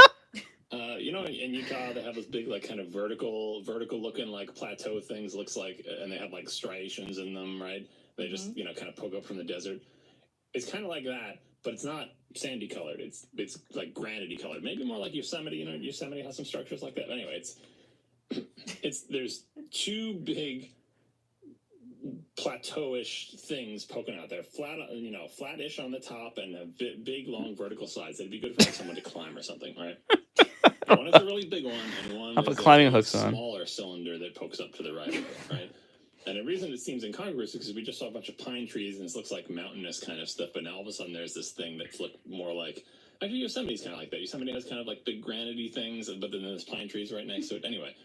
In Utah they have those big like kind of vertical looking like plateau things. Looks like, and they have like striations in them, right? They just kind of poke up from the desert. It's kind of like that, but it's not sandy colored. It's like granity colored. Maybe more like Yosemite. Yosemite has some structures like that. But anyway, there's two big plateauish things poking out there, flatish on the top and a big long vertical sides. That'd be good for someone to climb or something, right? One is a really big one, and one I'll put is climbing a hooks on. smaller cylinder that pokes up to the right of it, right? And the reason it seems incongruous is because we just saw a bunch of pine trees and it looks like mountainous kind of stuff, but now all of a sudden there's this thing that's looked more like, actually Yosemite's kind of like that. Yosemite has kind of like big granity things, but then there's pine trees right next to it. Anyway,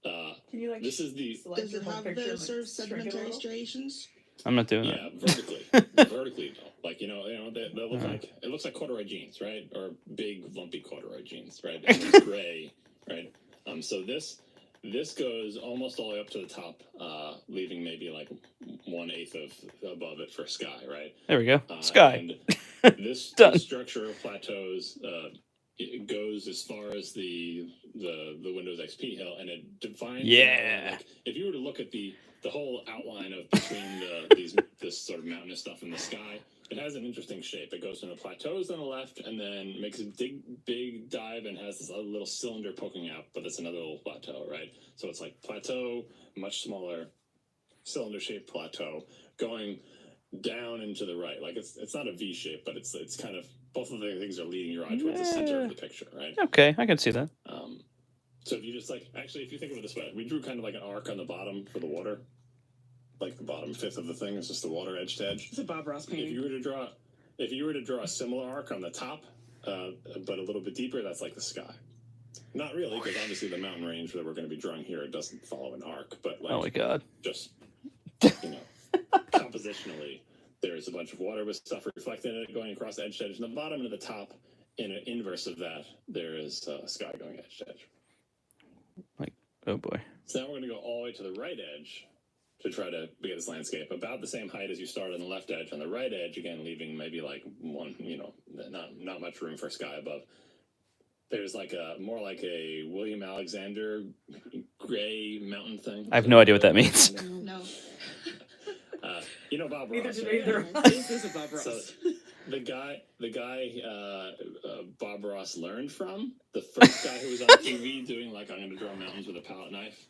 Can you this is the Does it have the sort of sedimentary striations? I'm not doing yeah, that. vertically though. Like they look like, it looks like corduroy jeans, right? Or big lumpy corduroy jeans, right? And it's gray, right? So this goes almost all the way up to the top, leaving maybe like 1/8 of above it for sky, right? There we go. Sky. And this structure of plateaus, it goes as far as the Windows XP hill, and it defines. Like, if you were to look at the whole outline of between this sort of mountainous stuff in the sky, it has an interesting shape. It goes from the plateaus on the left, and then makes a big dive, and has this other little cylinder poking out. But it's another little plateau, right? So it's like plateau, much smaller, cylinder-shaped plateau, going down and to the right. Like it's not a V shape, but it's kind of both of the things are leading your eye towards the center of the picture, right? Okay, I can see that. So if you just actually, if you think of it this way, we drew kind of like an arc on the bottom for the water, like the bottom fifth of the thing is just the water edge to edge. It's a Bob Ross painting. If you were to draw a similar arc on the top, but a little bit deeper, that's like the sky. Not really, because obviously the mountain range that we're going to be drawing here, it doesn't follow an arc, but like, Oh my god. just compositionally, there's a bunch of water with stuff reflected in it going across edge to edge. And the bottom and the top, in an inverse of that, there is sky going edge to edge. Oh boy. So now we're going to go all the way to the right edge to try to get this landscape about the same height as you started on the left edge. On the right edge, again, leaving maybe like one, not much room for sky above. There's more like a William Alexander gray mountain thing. I have no idea what that means. No. Bob Neither Ross. did Right? either. This is a Bob Ross. So, the guy Bob Ross learned from, the first guy who was on TV doing I'm going to draw mountains with a palette knife,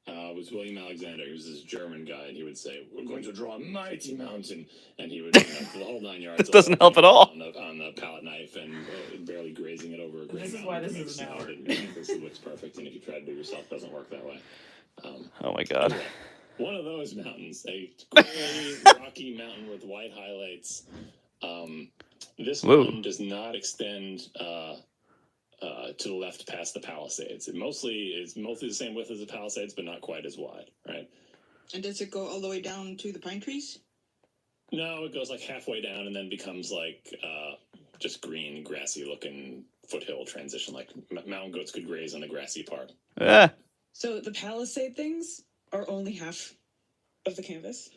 was William Alexander. He was this German guy, and he would say, "We're going to draw a mighty mountain," and he would for the whole 9 yards. This doesn't help at all. On the palette knife and barely grazing it over a great This is mountain. why this is an hour. This looks perfect, and if you try to do it yourself, it doesn't work that way. Oh my god. Anyway, one of those mountains, a gray, rocky mountain with white highlights. This mountain does not extend to the left past the Palisades. It is mostly the same width as the Palisades, but not quite as wide, right? And does it go all the way down to the pine trees? No, it goes like halfway down and then becomes like just green, grassy looking foothill transition, like mountain goats could graze on the grassy part. So the Palisade things are only half of the canvas?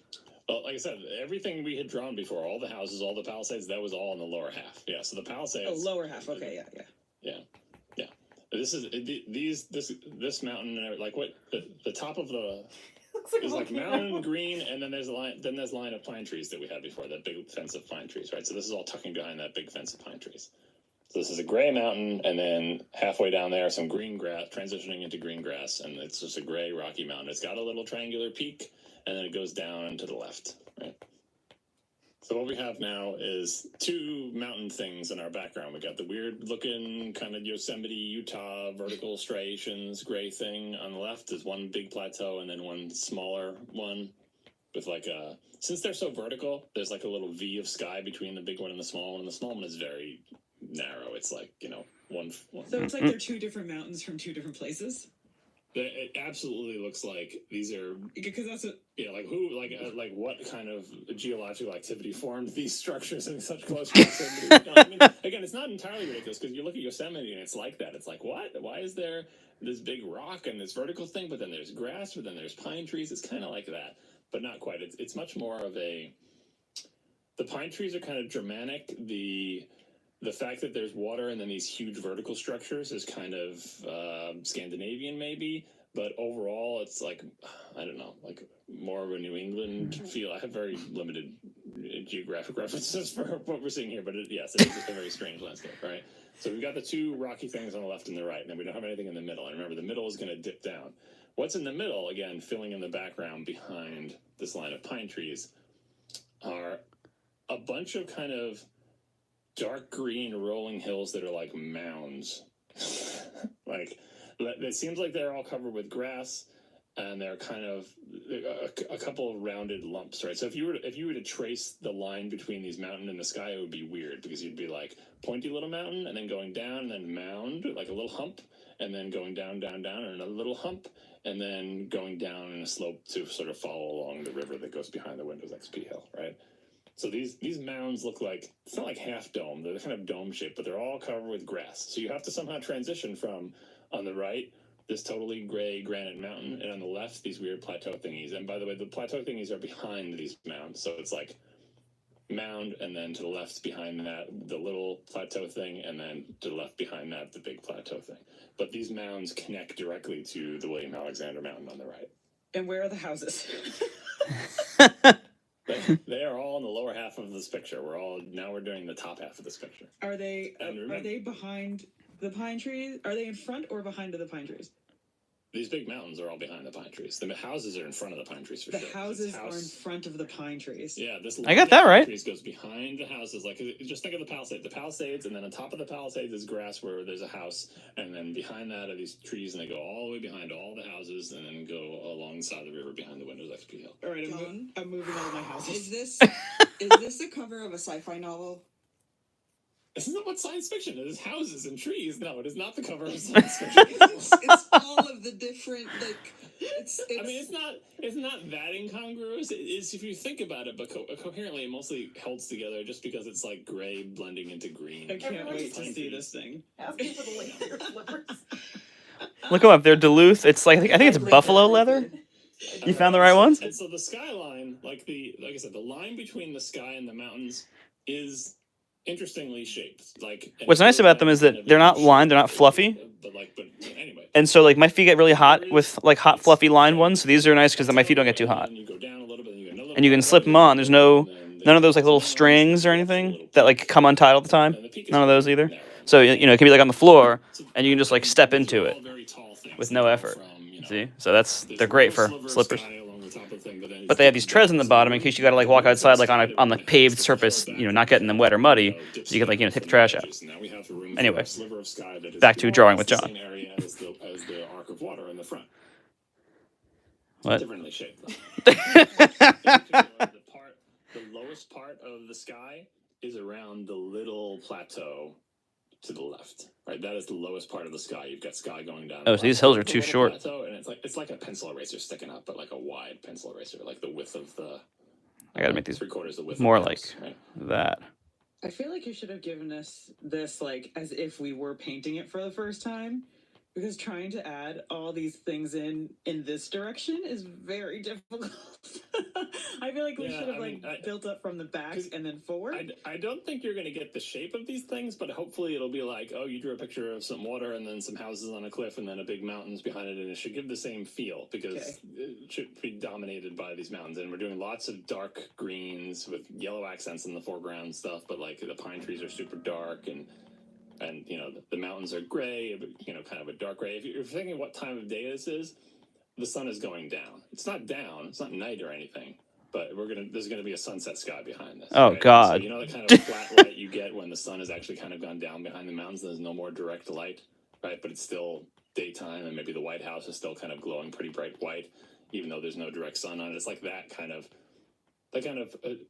Well, like I said, everything we had drawn before, all the houses, all the Palisades, that was all in the lower half. Yeah, so the Palisades... Oh, lower half. Okay, yeah. This mountain, like what the top of the Looks like a is like volcano. mountain green, and then there's a line of pine trees that we had before, that big fence of pine trees, right? So this is all tucking behind that big fence of pine trees. So this is a gray mountain, and then halfway down there, some green grass, transitioning into green grass, and it's just a gray rocky mountain. It's got a little triangular peak, and then it goes down and to the left, right? So what we have now is two mountain things in our background. We got the weird looking kind of Yosemite, Utah vertical striations gray thing on the left. Is one big plateau and then one smaller one with since they're so vertical, there's like a little V of sky between the big one and the small one. And the small one is very narrow. It's like, one. So it's like they're two different mountains from two different places? It absolutely looks like these are, Because that's what... yeah, like what kind of geological activity formed these structures in such close proximity? Again, it's not entirely ridiculous, because you look at Yosemite and it's like that. It's like, what? Why is there this big rock and this vertical thing, but then there's grass, but then there's pine trees? It's kind of like that, but not quite. It's much more of the pine trees are kind of Germanic. The fact that there's water and then these huge vertical structures is kind of Scandinavian, maybe. But overall, it's like, I don't know, like more of a New England feel. I have very limited geographic references for what we're seeing here. But yes, it is a very strange landscape, right? So we've got the two rocky things on the left and the right, and then we don't have anything in the middle. And remember, the middle is going to dip down. What's in the middle, again, filling in the background behind this line of pine trees, are a bunch of kind of dark green rolling hills that are like mounds. Like, it seems like they're all covered with grass, and they're kind of a couple of rounded lumps, right? So if you were to trace the line between these mountain and the sky, it would be weird, because you'd be like pointy little mountain and then going down and then mound, like a little hump, and then going down, down, down, and another little hump, and then going down in a slope to sort of follow along the river that goes behind the Windows XP hill, right? So these mounds look like, it's not like half dome, they're kind of dome shaped, but they're all covered with grass. So you have to somehow transition from, on the right, this totally gray granite mountain, and on the left, these weird plateau thingies. And by the way, the plateau thingies are behind these mounds. So it's like mound, and then to the left behind that, the little plateau thing, and then to the left behind that, the big plateau thing. But these mounds connect directly to the William Alexander Mountain on the right. And where are the houses? They are all in the lower half of the this picture. We're doing the top half of this picture. Are they And remember- are they behind the pine trees? Are they in front or behind of the pine trees? These big mountains are all behind the pine trees. The houses are in front of the pine trees for The sure. houses are in front of the pine trees. Yeah, this I got that line of right. trees goes behind the houses. Like, just think of the Palisades. The Palisades, and then on top of the Palisades is grass where there's a house, and then behind that are these trees, and they go all the way behind all the houses, and then go alongside the river behind the windows XP Hill. All right, John? I'm moving all my Is houses. this the cover of a sci-fi novel? This is not what science fiction is. Houses and trees. No, it is not the cover of science fiction. It's all of the different it's I mean, it's not that incongruous. It is if you think about it, but coherently, it mostly holds together just because it's like gray blending into green. I can't Everyone wait just to Pine see trees. this thing. Ask me for the link to your slippers. Look them up. They're Duluth. It's like I think it's buffalo leather. You found the right ones? And so the skyline, like I said, the line between the sky and the mountains is interestingly shaped. Like, What's nice about them is that they're not lined, they're not fluffy. But anyway. And so like my feet get really hot with like hot fluffy lined ones. So these are nice because my feet don't get too hot. And you go down a little bit, And you can slip them on. There's none of those like little strings or anything that like come untied all the time. None of those either. So it can be like on the floor and you can just like step into it with no effort. See? So they're great for slippers. But they have these treads on the bottom in case you gotta like walk outside like on the paved surface, not getting them wet or muddy. So you can take the trash out. Anyway, back to drawing with John. As the arc of water in the front. What? Differently shaped. The lowest part of the sky is around the little plateau to the left. Right, that is the lowest part of the sky. You've got sky going down. Oh, so these hills are too The little short. plateau, and it's like a pencil eraser sticking up, but like a wide pencil eraser, like the width of the. I gotta make these 3/4 the width. more of the like house, right? that. I feel like you should have given us this like as if we were painting it for the first time, because trying to add all these things in this direction is very difficult. I feel like we Yeah, should have I mean, built up from the back and then forward. I don't think you're going to get the shape of these things, but hopefully it'll be like, oh, you drew a picture of some water and then some houses on a cliff and then a big mountains behind it, and it should give the same feel because it should be dominated by these mountains. And we're doing lots of dark greens with yellow accents in the foreground stuff, but like the pine trees are super dark and the mountains are gray, but kind of a dark gray. If you're thinking what time of day this is, the sun is going down. It's not down. It's not night or anything. But there's gonna be a sunset sky behind this. Oh, right? God. So the kind of flat light you get when the sun has actually kind of gone down behind the mountains. There's no more direct light, right? But it's still daytime, and maybe the White House is still kind of glowing pretty bright white, even though there's no direct sun on it. It's like that kind of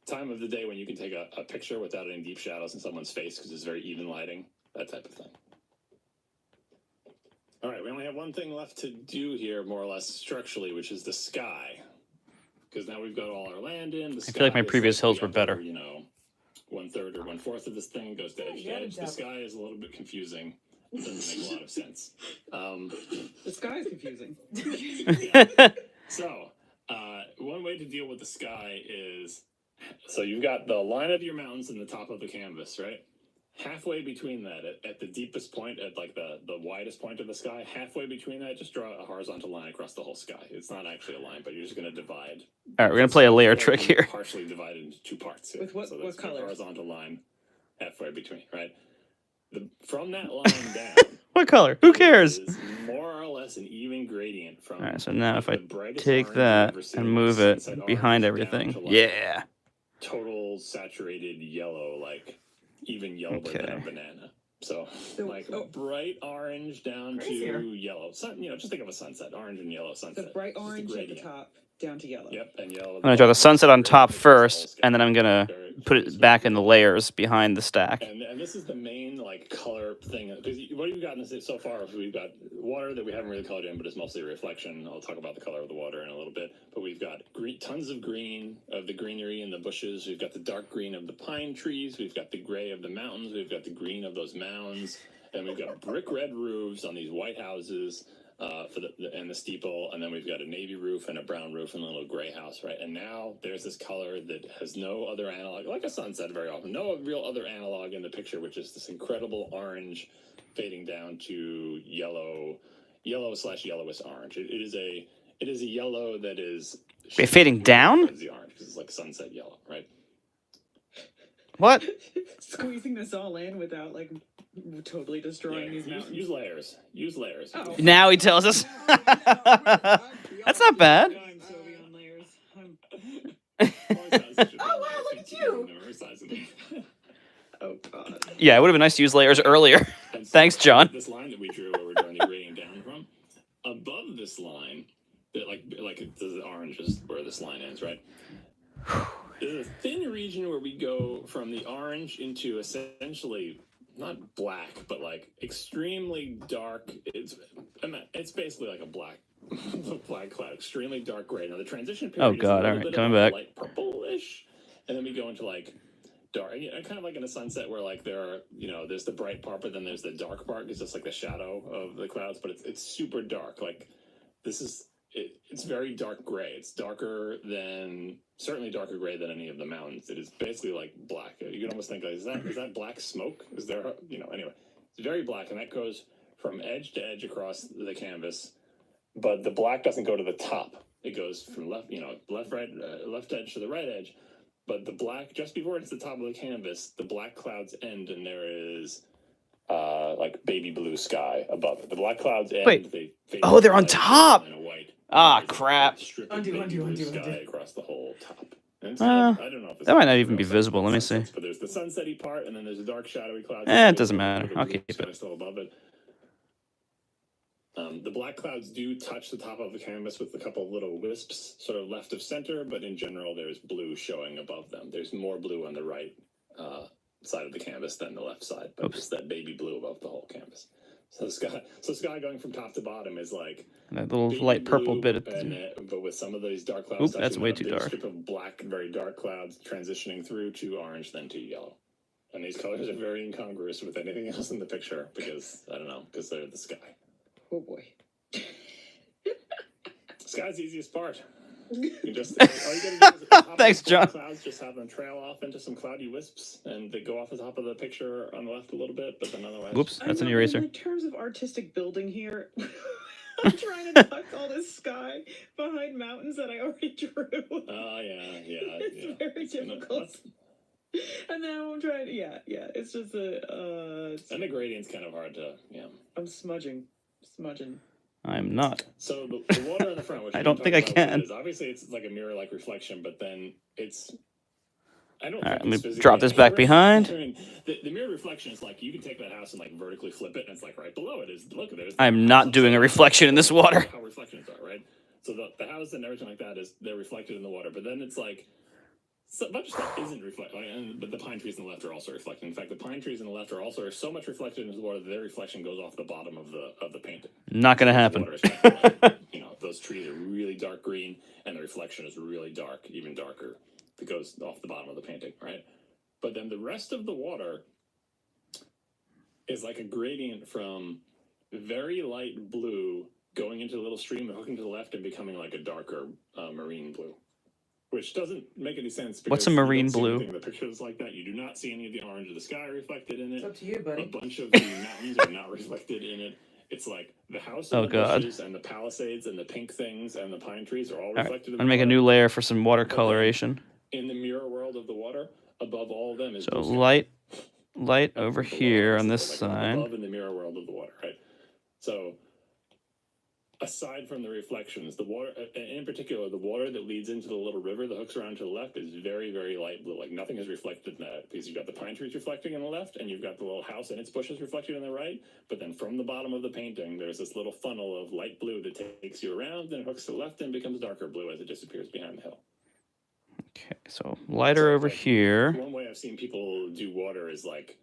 time of the day when you can take a picture without any deep shadows in someone's face because it's very even lighting, that type of thing. All right, we only have one thing left to do here, more or less structurally, which is the sky. Because now we've got all our land in. I feel like my previous hills were better. 1/3 or 1/4 of this thing goes to edge to edge. The sky is a little bit confusing. It doesn't make a lot of sense. The sky is confusing. So, one way to deal with the sky is, so you've got the line of your mountains in the top of the canvas, right? Halfway between that, at the deepest point, at like the widest point of the sky, halfway between that, just draw a horizontal line across the whole sky. It's not actually a line, but you're just going to divide. All right, we're gonna play a layer trick here. Partially divided into two parts. With what color? Horizontal line halfway between, right? From that line down. What color? Who cares? Is more or less an even gradient from. All right, so now if I the brightest take orange that you've ever seen, and move it sunset behind orange, down everything, to, like, yeah. total saturated yellow, like even yellower than a banana. So like bright orange down Crazier. to yellow. Just think of a sunset, orange and yellow The sunset. bright Just a orange at the gradient. top, down to yellow. Yep, and yellow. I'm gonna draw the sunset on top first, and then I'm gonna put it back in the layers behind the stack. And this is the main color thing. Because what you've got in this so far, we've got water that we haven't really colored in, but it's mostly a reflection. I'll talk about the color of the water in a little bit. But we've got tons of green of the greenery in the bushes. We've got the dark green of the pine trees. We've got the gray of the mountains. We've got the green of those mounds. And we've got brick red roofs on these white houses for the steeple. And then we've got a navy roof and a brown roof and a little gray house, right? And now there's this color that has no other analog, like a sunset very often, no real other analog in the picture, which is this incredible orange fading down to yellow/yellowish orange. It is a yellow that is Wait, fading down? The orange, because it's like sunset yellow, right? What? Squeezing this all in without like totally destroying these mountains. Use layers. Use layers. Oh. Now he tells us. That's not bad. I'm so beyond layers. Oh, wow, look at you. Oh god. Yeah, it would have been nice to use layers earlier. Thanks, John. This line that we drew, where we're drawing the grading down from, above this line, that like the orange is where this line ends, right? There's a thin region where we go from the orange into essentially not black, but like extremely dark. It's basically like a black cloud, extremely dark gray. Now the transition period. Oh God! Is a All little right, bit coming of back. light purplish, and then we go into like dark, kind of like in a sunset where like there are, there's the bright part, but then there's the dark part. It's just like the shadow of the clouds, but it's super dark. Like this is. It's very dark gray. It's certainly darker gray than any of the mountains. It is basically like black. You can almost think like, is that black smoke? Is there, anyway, it's very black, and that goes from edge to edge across the canvas. But the black doesn't go to the top. It goes from left edge to the right edge. But the black, just before it's the top of the canvas, the black clouds end, and there is like baby blue sky above it. The black clouds end. Wait. They Oh, they're on top. And a white. Ah, crap. Undo. Sky across the whole top. And Uh, I don't know if that might not even be visible. Let me see. But there's the sunsetty part, and then there's the dark shadowy clouds. It doesn't matter. I'll keep it. Still above it. The black clouds do touch the top of the canvas with a couple of little wisps, sort of left of center, but in general, there's blue showing above them. There's more blue on the right side of the canvas than the left side, but it's that baby blue above the whole canvas. So sky going from top to bottom is like that little light purple bit. But with some of these dark clouds, That's way too dark. Strip of black, very dark clouds transitioning through to orange, then to yellow. And these colors are very incongruous with anything else in the picture because they're the sky. Oh boy. Sky's the easiest part. You just all you gotta do is Thanks, John. Clouds, just have them trail off into some cloudy wisps, and they go off the top of the picture on the left a little bit, but then otherwise. Whoops, that's an eraser. In terms of artistic building here, I'm trying to tuck all this sky behind mountains that I already drew. Oh yeah. It's very difficult. And now I'm trying to, it's just and the gradient's kind of hard to, I'm smudging. I'm not. So the water in the front, which I don't think I can. Obviously, it's like a mirror-like reflection, but then it's. I don't. All right, think let me it's drop this back physically behind. accurate. I mean, the mirror reflection is like you can take that house and like vertically flip it, and it's like right below it is. Look at it. I'm not doing a reflection in this water. How reflections are, right? So the house and everything like that they're reflected in the water, but then it's like. So a bunch of stuff isn't reflected, but the pine trees on the left are also reflected. In fact, the pine trees on the left are also so much reflected into the water that their reflection goes off the bottom of the painting. Not gonna happen. Those trees are really dark green, and the reflection is really dark, even darker. That goes off the bottom of the painting, right? But then the rest of the water is like a gradient from very light blue going into a little stream and hooking to the left and becoming like a darker marine blue. Which doesn't make any sense. What's a marine blue? The pictures like that. You do not see any of the orange of the sky reflected in it. It's up to you, buddy. A bunch of the mountains are not reflected in it. It's like the house and the bushes and the Palisades and the pink things and the pine trees are all reflected in the I'm gonna make a new layer for some water coloration. In the mirror world of the water, above all of them is So light over here on this side. Above in the mirror world of the water, right? So aside from the reflections, the water, in particular, the water that leads into the little river that hooks around to the left is very, very light blue. Like nothing is reflected in that because you've got the pine trees reflecting on the left and you've got the little house and its bushes reflecting on the right. But then from the bottom of the painting, there's this little funnel of light blue that takes you around and hooks to the left and becomes darker blue as it disappears behind the hill. Okay, so lighter over here. One way I've seen people do water is like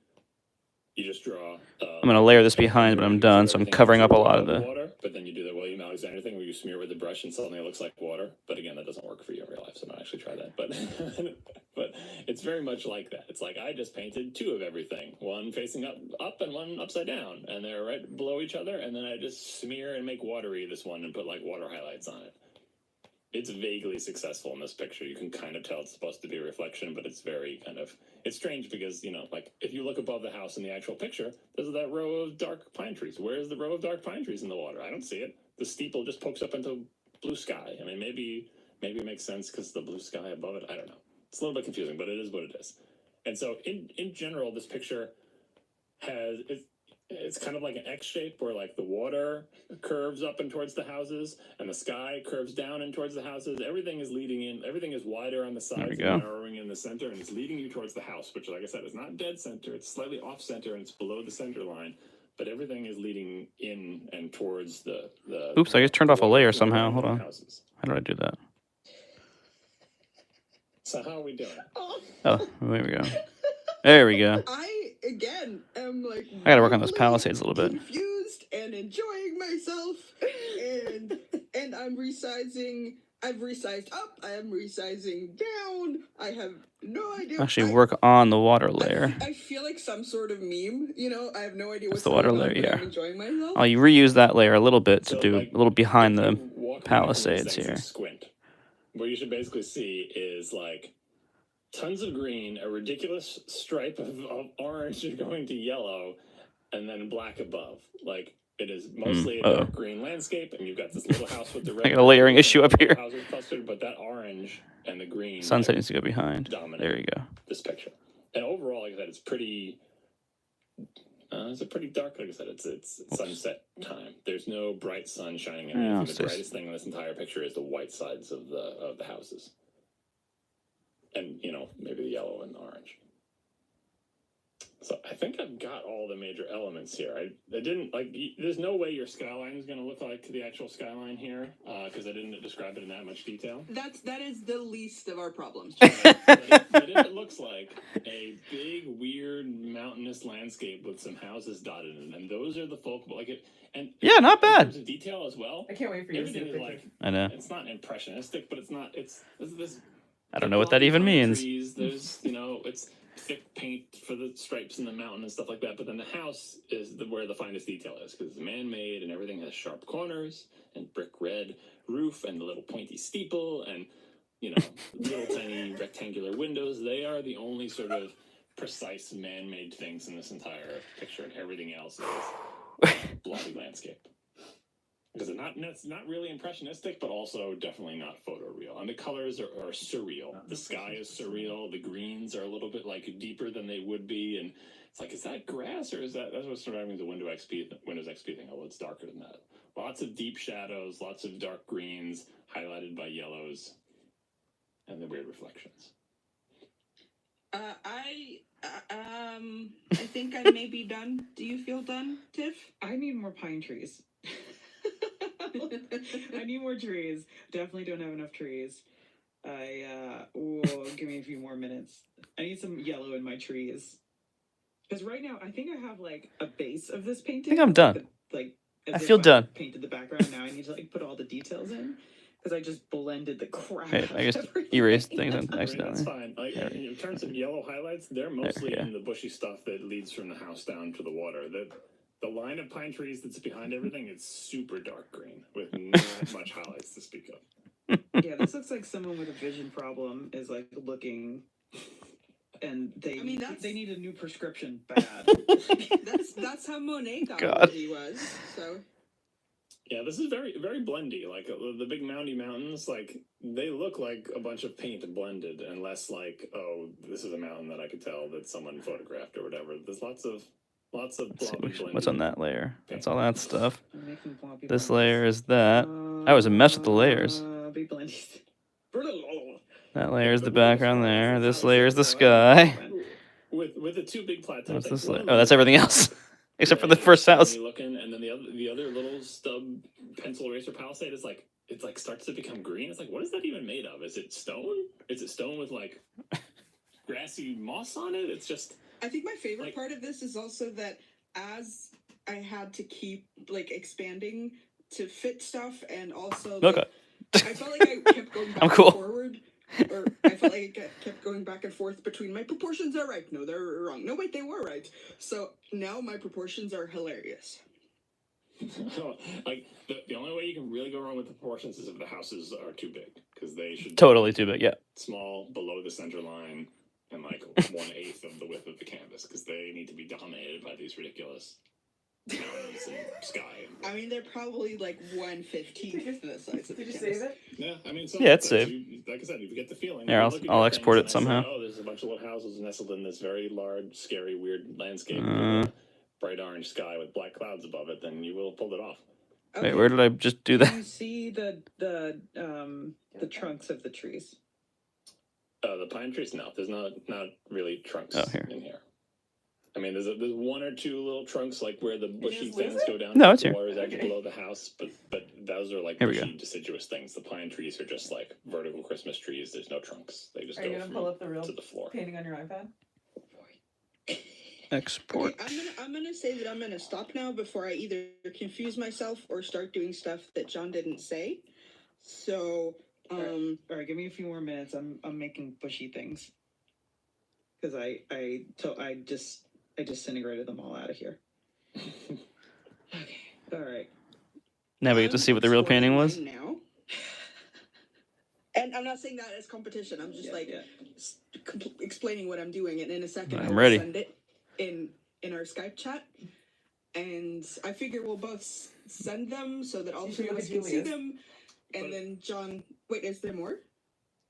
you just draw. I'm gonna layer this behind, but I'm done, so I'm covering up a lot of the water. But then you do the William Alexander thing where you smear with the brush and suddenly it looks like water. But again, that doesn't work for you in real life, so don't actually try that. But it's very much like that. It's like I just painted two of everything, one facing up and one upside down, and they're right below each other. And then I just smear and make watery this one and put like water highlights on it. It's vaguely successful in this picture. You can kind of tell it's supposed to be a reflection, but it's very it's strange because, like if you look above the house in the actual picture, there's that row of dark pine trees. Where's the row of dark pine trees in the water? I don't see it. The steeple just pokes up into blue sky. I mean, maybe it makes sense because the blue sky above it. I don't know. It's a little bit confusing, but it is what it is. And so in general, this picture it's kind of like an X shape where like the water curves up and towards the houses and the sky curves down and towards the houses. Everything is wider on the sides and narrowing in the center, and it's leading you towards the house, which, like I said, is not dead center. It's slightly off center and it's below the center line, but everything is leading in and towards the Oops, I just turned off a layer somehow. Hold on. Houses. How did I do that? So how are we doing? Oh, there we go. There we go. I again am like I gotta work on those really Palisades a little bit. confused and enjoying myself, and I'm resizing. I've resized up. I am resizing down. I have no idea. Actually, work on the water layer. I feel like some sort of meme. You know, I have no idea what's the water going on, layer, but yeah. I'm enjoying myself. Oh, you reuse that layer a little bit to So, do like, a little behind if the you walk Palisades these things here. and squint. What you should basically see is like tons of green, a ridiculous stripe of orange going to yellow, and then black above. Like it is mostly a dark green landscape, and you've got this little house with the red. I got a layering issue up here. Houses clustered, but that orange and the green Sunset needs to go behind. dominate There you go. this picture. And overall, like I said, it's pretty. It's a pretty dark. Like I said, it's sunset time. There's no bright sun shining in anything. The brightest thing in this entire picture is the white sides of the houses, and maybe the yellow and the orange. So I think I've got all the major elements here. I didn't like. There's no way your skyline is going to look like the actual skyline here because I didn't describe it in that much detail. That is the least of our problems. But it looks like a big, weird, mountainous landscape with some houses dotted in it, and those are the focal. Like it, and yeah, not in terms terms of detail as well. I can't wait for you to see the Everything is picture. like I know. it's not impressionistic, but it's not. It's this. I don't know what that even means. Trees, there's it's thick paint for the stripes in the mountain and stuff like that. But then the house is where the finest detail is because it's man-made and everything has sharp corners and brick red roof and the little pointy steeple and little tiny rectangular windows. They are the only sort of precise man-made things in this entire picture, and everything else is blocky landscape. Because it's not really impressionistic, but also definitely not photoreal. And the colors are surreal. The sky is surreal. The greens are a little bit like deeper than they would be, and it's like, is that grass or is that's what's surrounding the Windows XP thing? Oh, it's darker than that. Lots of deep shadows, lots of dark greens highlighted by yellows, and the weird reflections. I think I may be done. Do you feel done, Tiff? I need more pine trees. I need more trees. Definitely don't have enough trees. Give me a few more minutes. I need some yellow in my trees. Because right now, I think I have like a base of this painting. I think I'm done. As I if feel done. Painted the background. Now I need to put all the details in. Because I just blended the crap Hey, out I just of everything. erased things That's accidentally. fine. In terms of yellow highlights, they're mostly in the bushy stuff that leads from the house down to the water. The line of pine trees that's behind everything is super dark green with not much highlights to speak of. Yeah, this looks like someone with a vision problem is looking, and they need a new prescription bad. That's how Monet got God. what he was. So yeah, this is very very blendy. Like the big moundy mountains, like they look like a bunch of paint blended, and less like, oh, this is a mountain that I could tell that someone photographed or whatever. There's lots of What's on that layer? That's all that stuff. I'm making floppy This blendies. layer is that. I was a mess with the layers. Big blendies. That layer is the background there. This layer is the sky. With the two big plateaus. What's like, this one layer? of Oh, them that's is everything else. Except for the first shiny house. looking, and then the other little stub pencil eraser palisade is like starts to become green. It's like, what is that even made of? Is it stone? Is it stone with like grassy moss on it? It's just. I think my favorite part of this is also that as I had to keep expanding to fit stuff, and also Okay. I felt like I kept going back I'm cool. and forward, or I felt like I kept going back and forth between my proportions are right, no, they're wrong, no, wait, they were right. So now my proportions are hilarious. Like the only way you can really go wrong with the proportions is if the houses are too big, because they should Totally too big, yeah. small below the center line and 1/8 of the width of the canvas, because they need to be dominated by these ridiculous mountains and sky. I mean, they're probably 1/15 the size of the Did you canvas. save it? Yeah, I mean, Yeah, it's saved. like I said, if you get the feeling. Here, you I'll look at your export things it and I say, somehow. oh, there's a bunch bachelor house was nestled in this very large, scary, weird landscape Uh. with a bright orange sky with black clouds above it, then you will have pulled it off. Wait, where did I just do that? You see the trunks of the trees. The pine trees? No, there's not really trunks here. in here. I mean, there's one or two little trunks, like where the bushy just lose things it? go down. No, to it's the here. water is actually Okay. below the house, but those are like Here we bushy, deciduous things. The pine trees are just like vertical Christmas trees. There's no trunks. They just Are you go gonna from pull up the real to the floor. painting on your iPad? Export. Okay, I'm gonna say that I'm gonna stop now before I either confuse myself or start doing stuff that John didn't say. So, All right, give me a few more minutes. I'm making bushy things because I disintegrated them all out of here. Okay. All right. Now we get to see what the real painting was. Now. And I'm not saying that as competition. I'm just explaining what I'm doing, and in a second I'm I'll ready. send it in our Skype chat. And I figure we'll both send them so that all You three of should us look can see at them. And then John, wait, is there more?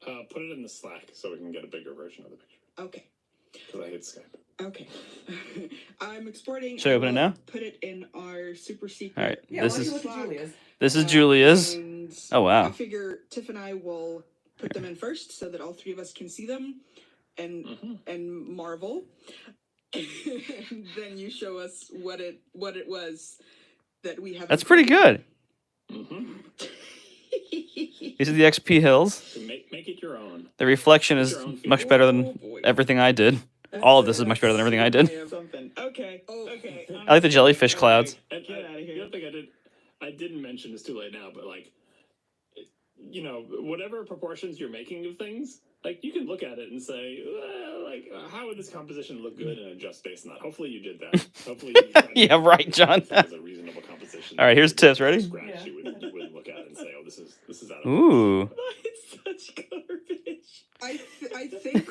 Put it in the Slack so we can get a bigger version of the picture. Okay. Because I hate Skype. Okay. I'm exporting. Should I open it now? Put it in our super secret. All right. Yeah, This why don't you is look at Julia's? this is Julia's. And Oh I wow. figure Tiff and I will put them in first so that all three of us can see them and marvel. And then you show us what it was that we have. That's pretty good. Mm-hmm. These are the XP hills. So make it your own. The reflection is much better than everything I did. All of this is much better than everything I did. Something. Okay. Oh. Okay. I like the jellyfish clouds. And Get outta here. The other thing I didn't mention, it's too late now, but like, you know, whatever proportions you're making of things, like you can look at it and say, well, like, how would this composition look good and adjust based on that? Hopefully you did that. Hopefully you tried to Yeah, right, John. if it was a reasonable composition. All right, here's tips. From Ready? Scratch, Yeah. you would look at it and say, oh, this is out of Ooh. It's such garbage. I think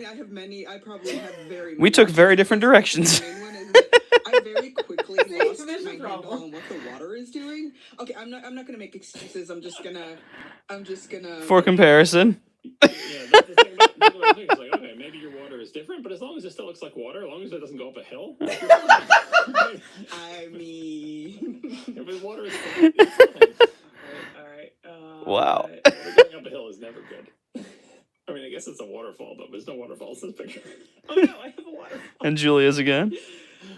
I have many. I probably have very. We took very different directions. The main one is that I very quickly lost there's a my handle problem. on what the water is doing. Okay, I'm not gonna make excuses. I'm just gonna. For comparison. Yeah, that's the thing about people are thinking, it's like, okay, maybe your water is different, but as long as it still looks like water, as long as it doesn't go up a hill. I mean. If it's water is fine, it's fine. All right. Wow. Water going up a hill is never good. I mean, I guess it's a waterfall, but there's no waterfalls in this picture. Oh no, I have a waterfall. And Julia's again.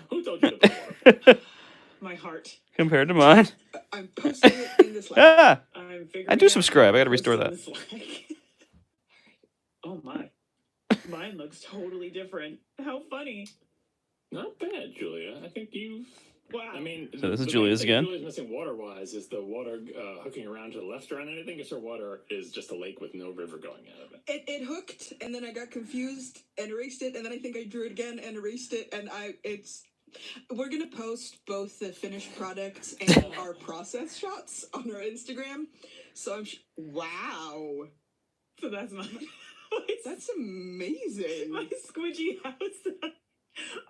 Who told you to put waterfall? My heart. Compared to mine. I'm posting it in this Slack. Ah. I'm figuring. I do out subscribe. how I gotta to restore post in the Slack. Oh my. Mine looks totally different. How funny. Not bad, Julia. I think you've. Wow. I mean, So this is the Julia's main thing again. Julia's missing water-wise is the water hooking around to the left or anything. Because her water is just a lake with no river going out of it. It hooked, and then I got confused and erased it, and then I think I drew it again and erased it, and we're gonna post both the finished product and our process shots on our Instagram. So wow, So that's my. that's amazing. My squidgy house.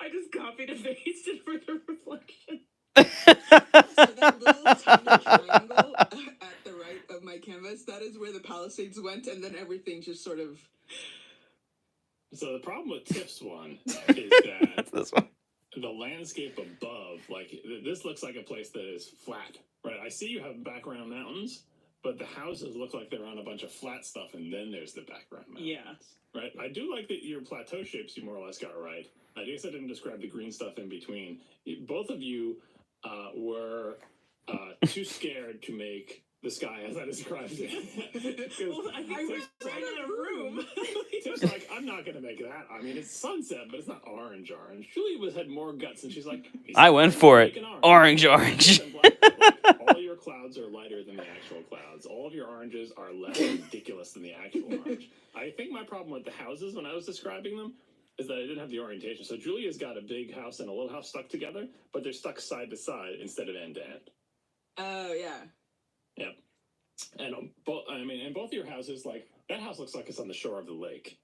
I just copied and pasted for the reflection. So that little tiny triangle at the right of my canvas, that is where the Palisades went, and then everything just sort of. So the problem with Tiff's one is that That's this one. the landscape above, like this looks like a place that is flat, right? I see you have background mountains, but the houses look like they're on a bunch of flat stuff, and then there's the background mountains. Yeah. Right. I do like that your plateau shapes you more or less got right. I guess I didn't describe the green stuff in between. Both of you were too scared to make the sky as I described it. Well, I was right in a room. Tiff's like, I'm not going to make that. I mean, it's sunset, but it's not orange. Julia had more guts, and she's like, I went for it. make an Orange. Like, all your clouds are lighter than the actual clouds. All of your oranges are less ridiculous than the actual orange. I think my problem with the houses when I was describing them is that I didn't have the orientation. So Julia's got a big house and a little house stuck together, but they're stuck side to side instead of end to end. Oh yeah. Yep. And in both your houses, like that house looks like it's on the shore of the lake.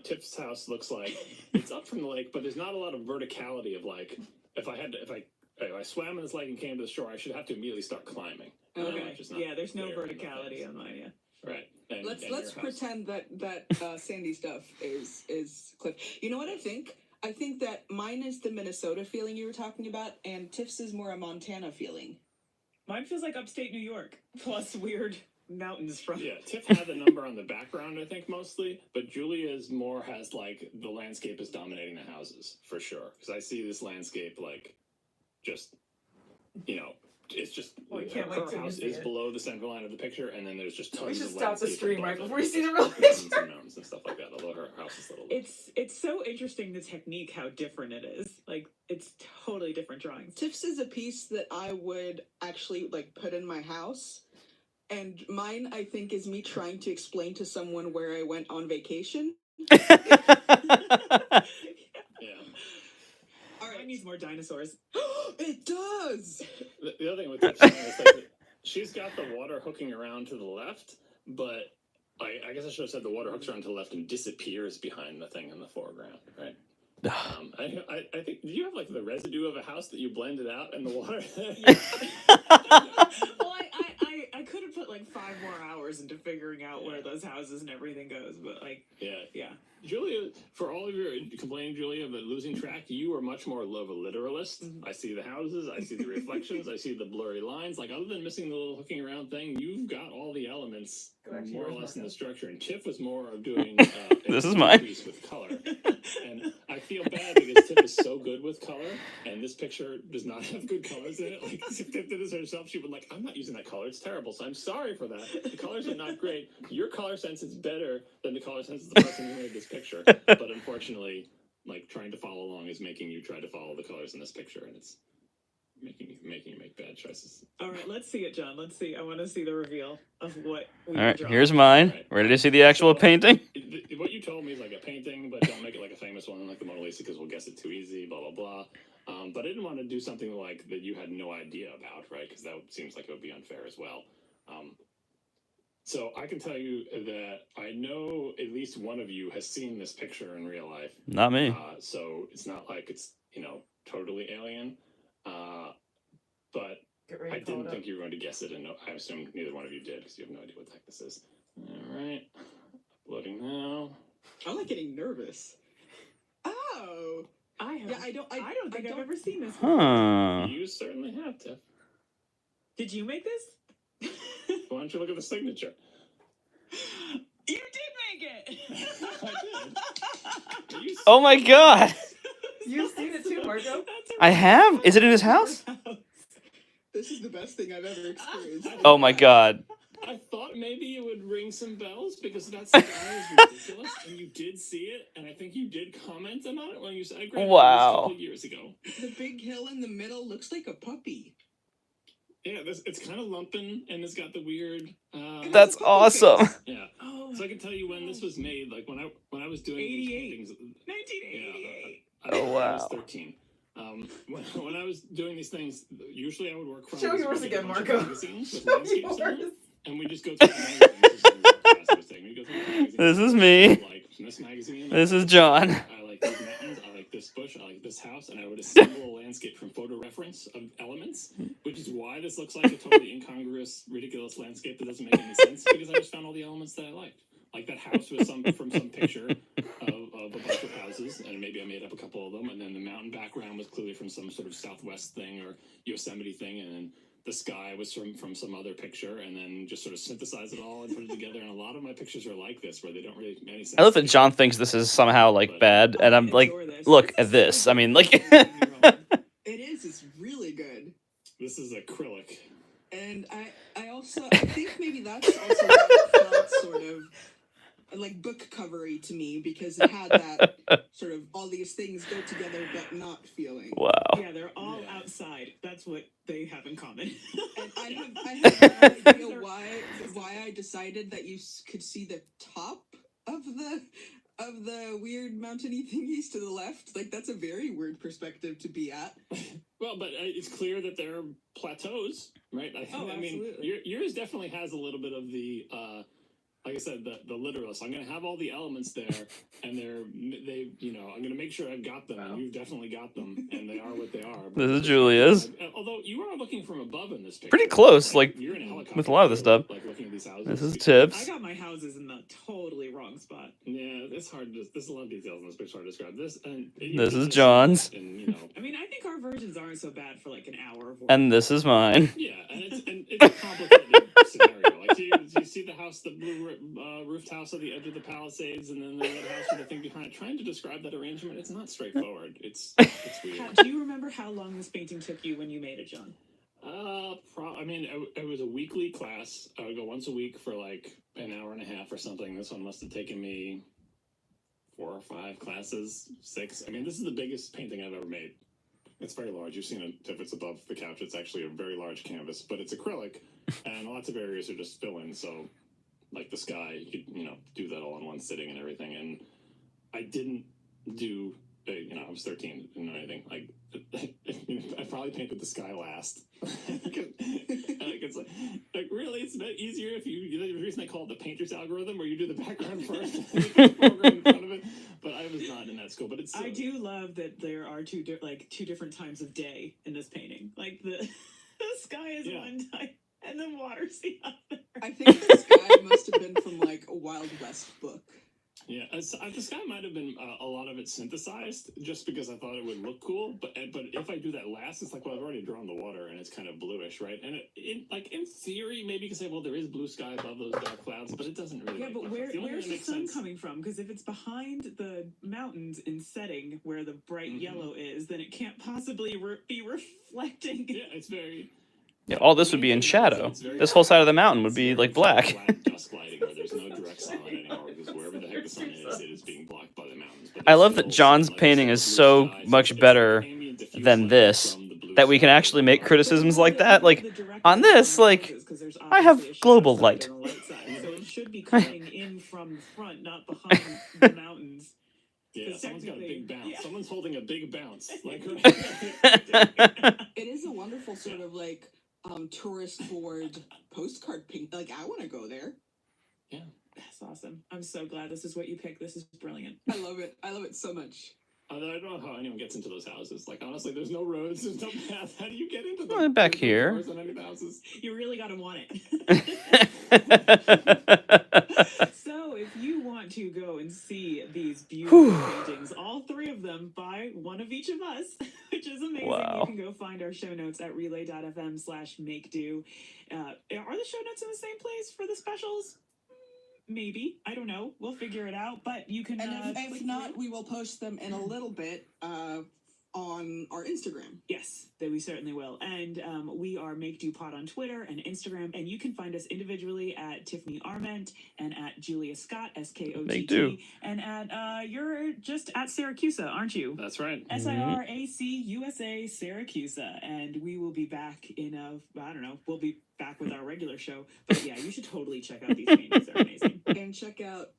Tiff's house looks like it's up from the lake, but there's not a lot of verticality of like if I swam in this lake and came to the shore, I should have to immediately start climbing. Okay. Which is not Yeah, there's no there in the verticality things. on mine. Yeah. Right. let's pretend that sandy stuff is Cliff. You know what I think? I think that mine is the Minnesota feeling you were talking about, and Tiff's is more a Montana feeling. Mine feels like upstate New York plus weird mountains from. Yeah, Tiff had the number on the background, I think, mostly, but Julia's more has, like, the landscape is dominating the houses, for sure. Because I see this landscape, like, just, you know, it's just, Well, can't wait her till you house see is it. below the center line of the picture, and then there's just tons We should of stop the landscape stream above right it. before you see the Just real mountains picture. and mountains and stuff like that, although her house is little. It's so interesting, the technique, how different it is. Like, it's totally different drawings. Tiff's is a piece that I would actually like put in my house. And mine, I think, is me trying to explain to someone where I went on vacation. Yeah. All right, needs more dinosaurs. It does! The other thing with Tiff's is like, she's got the water hooking around to the left, but I guess I should have said the water hooks around to the left and disappears behind the thing in the foreground, right? I think, do you have like the residue of a house that you blended out in the water? Well, I could have put like 5 more hours into figuring out where those houses and everything goes, but like, yeah. Julia, for all of your complaining, Julia, about losing track, you are much more of a literalist. Mhm. I see the houses, I see the reflections, I see the blurry lines. Like, other than missing the little hooking around thing, you've got all the elements more or less in the structure. And Tiff was more of doing This is mine. piece with color. And I feel bad because Tiff is so good with color, and this picture does not have good colors in it. Like, if Tiff did this herself, she would like, I'm not using that color. It's terrible. So I'm sorry for that. The colors are not great. Your color sense is better than the color sense of the person who made this picture. But unfortunately, like, trying to follow along is making you try to follow the colors in this picture, and it's making you make bad choices. all right, let's see it, John. Let's see. I want to see the reveal of what we All right, draw. here's mine. Right. Ready to see the actual So, painting? What you told me is like a painting, but don't make it like a famous one like the Mona Lisa because we'll guess it too easy, blah, blah, blah. But I didn't want to do something like that you had no idea about, right? Because that seems like it would be unfair as well. So I can tell you that I know at least one of you has seen this picture in real life. Not me. So it's not like it's, totally alien. But Get ready I to call didn't it think you were going to guess it, and I assume neither one of you did because you have no idea what the heck this is. All right. Uploading now. I'm like getting nervous. Oh! up. I have. Yeah, I don't think I've ever seen this. Huh. You certainly have, Tiff. Did you make this? Why don't you look at the signature? You did make it. Are you Oh my god. You've seen it too, Marco. I have? Is it in his house? This is the best thing I've ever experienced. Oh my god. I thought maybe it would ring some bells because that sky is ridiculous, and you did see it, and I think you did comment on it when you said, "Granted, it was Wow. a couple of years ago." The big hill in the middle looks like a puppy. Yeah, it's kind of lumping, and it's got the weird. That's awesome. Yeah. Oh, So I can tell you when this was made. Like when I was doing these 88. paintings. 1988. I wow. was 13. When I was doing these things, usually I would work from. Show yours again, Marco. Magazines with Show landscapes in it. yours. And we just go through the magazines. This is me. Like from this magazine. This is John. I like these mountains. I like this bush. I like this house. And I would assemble a landscape from photo reference of elements, which is why this looks like a totally incongruous, ridiculous landscape that doesn't make any sense. Because I just found all the elements that I liked. Like that house was from some picture of a bunch of houses, and maybe I made up a couple of them. And then the mountain background was clearly from some sort of Southwest thing or Yosemite thing, and then the sky was from some other picture, and then just sort of synthesize it all and put it together. And a lot is, my pictures are like this, where they don't really make any sense. I love that John thinks this is somehow like bad, and I'm like, look at this. I mean, like. It is. It's really good. This is acrylic. And I think maybe that's also why it felt sort of like book covery to me, because it had that sort of all these things go together but not feeling. Wow. Yeah, they're all outside. That's what they have in common. And I have no idea why I decided that you could see the top of the weird mountainy thingies to the left. Like, that's a very weird perspective to be at. Well, but it's clear that there are plateaus, right? I mean, absolutely. yours definitely has a little bit of the like I said, the literal. So I'm going to have all the elements there, and I'm going to make sure I've got them, and you've definitely got them, and they are what they are. This is Julia's. Although you are looking from above in this picture. Pretty close, like you're in a helicopter with a lot of this stuff. Like looking at these houses. This is I Tips. got my houses in the totally wrong spot. Yeah, it's hard to. There's a lot of details in this picture hard to describe. This is John's. And I mean, I think our versions aren't so bad for like an hour of work. And this is mine. Yeah, and it's a complicated scenario. Like, do you see the house, the blue roofed house at the edge of the Palisades, and then the other house with the thing behind it? Trying to describe that arrangement, it's not straightforward. It's weird. Do you remember how long this painting took you when you made it, John? It was a weekly class. I would go once a week for like an hour and a half or something. This one must have taken me 4 or 5 classes, 6. I mean, this is the biggest painting I've ever made. It's very large. You've seen it if it's above the couch. It's actually a very large canvas, but it's acrylic, and lots of areas are just fill-in. So, like the sky, you could do that all in one sitting and everything. And I didn't do. I was 13, didn't know anything. Like, I probably painted the sky last. It's like really, it's a bit easier if the reason I call it the painter's algorithm, where you do the background first, and you put the foreground in front of it. But I was not in that school. But it's. I do love that there are two different times of day in this painting. Like the sky is one time, and the water's the other. I think the sky must have been from like a Wild West book. Yeah, the sky might have been a lot of it synthesized, just because I thought it would look cool. But if I do that last, it's like, well, I've already drawn the water, and it's kind of bluish, right? And in theory, maybe you could say, well, there is blue sky above those dark clouds, but it doesn't really. Yeah, but where's the sun sense. coming from? Because if it's behind the mountains in setting where the bright yellow is, then it can't possibly be reflecting. Yeah, it's very. Yeah, all this would be in shadow. This whole side of the mountain would be like black. Dusk lighting, where there's no direct sunlight anymore, because wherever the heck the sun is, it is being blocked by the mountains. But I love that John's painting is so much better than this, that we can actually make criticisms like that. Like, on this, like, I have global light. So it should be coming in from the front, not behind the mountains. Yeah, someone's got a big bounce. Yeah. Someone's holding a big bounce. Like, It is a wonderful sort of like tourist board postcard paint. Like, I want to go there. Yeah. That's awesome. I'm so glad this is what you picked. This is brilliant. I love it. I love it so much. I don't know how anyone gets into those houses. Like, honestly, there's no roads, there's no path. How do you get into them? Well, back here. There's no doors on any houses. You really got to want it. So, if you want to go and see these beautiful paintings, all 3 of them by one of each of us, which is amazing. Wow. You can go find our show notes at relay.fm/makedo. Are the show notes in the same place for the specials? Maybe. I don't know. We'll figure it out. But you can. And if not, we will post them in a little bit on our Instagram. Yes, that we certainly will. And we are Make Do Pod on Twitter and Instagram. And you can find us individually at Tiffany Arment and at Julia Scott, Make do. SKOTT. And at, you're just at Siracusa, aren't you? That's right. SIRACUSA Siracusa. And we will be back we'll be back with our regular show. But yeah, you should totally check out these paintings. They're amazing. And check out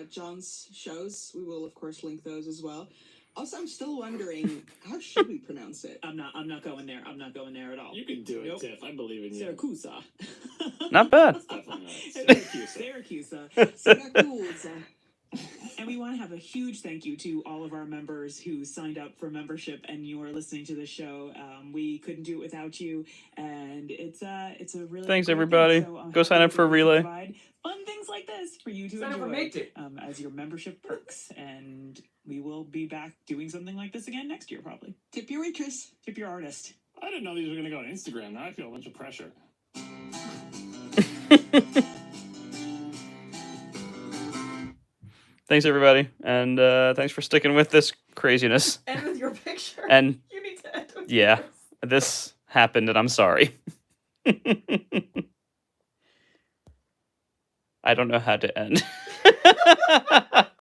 John's shows. We will, of course, link those as well. Also, I'm still wondering, how should we pronounce it? I'm not going there. I'm not going there at all. You can do it, Tiff. I believe in you. Siracusa. Not bad. Definitely not. Siracusa. Siracusa. And we want to have a huge thank you to all of our members who signed up for membership and you are listening to the show. We couldn't do it without you, and it's a really Thanks, great everybody. thing. So, Go sign up for a relay. Provide fun things like this for you to Sign up for enjoy Make Do. as your membership perks, and we will be back doing something like this again next year, probably. Tip your waitress. Tip your artist. I didn't know these were going to go on Instagram. Now I feel a bunch of pressure. Thanks, everybody. And thanks for sticking with this craziness. End with your picture. And You need to end with yeah, yours. this happened, and I'm sorry. I don't know how to end.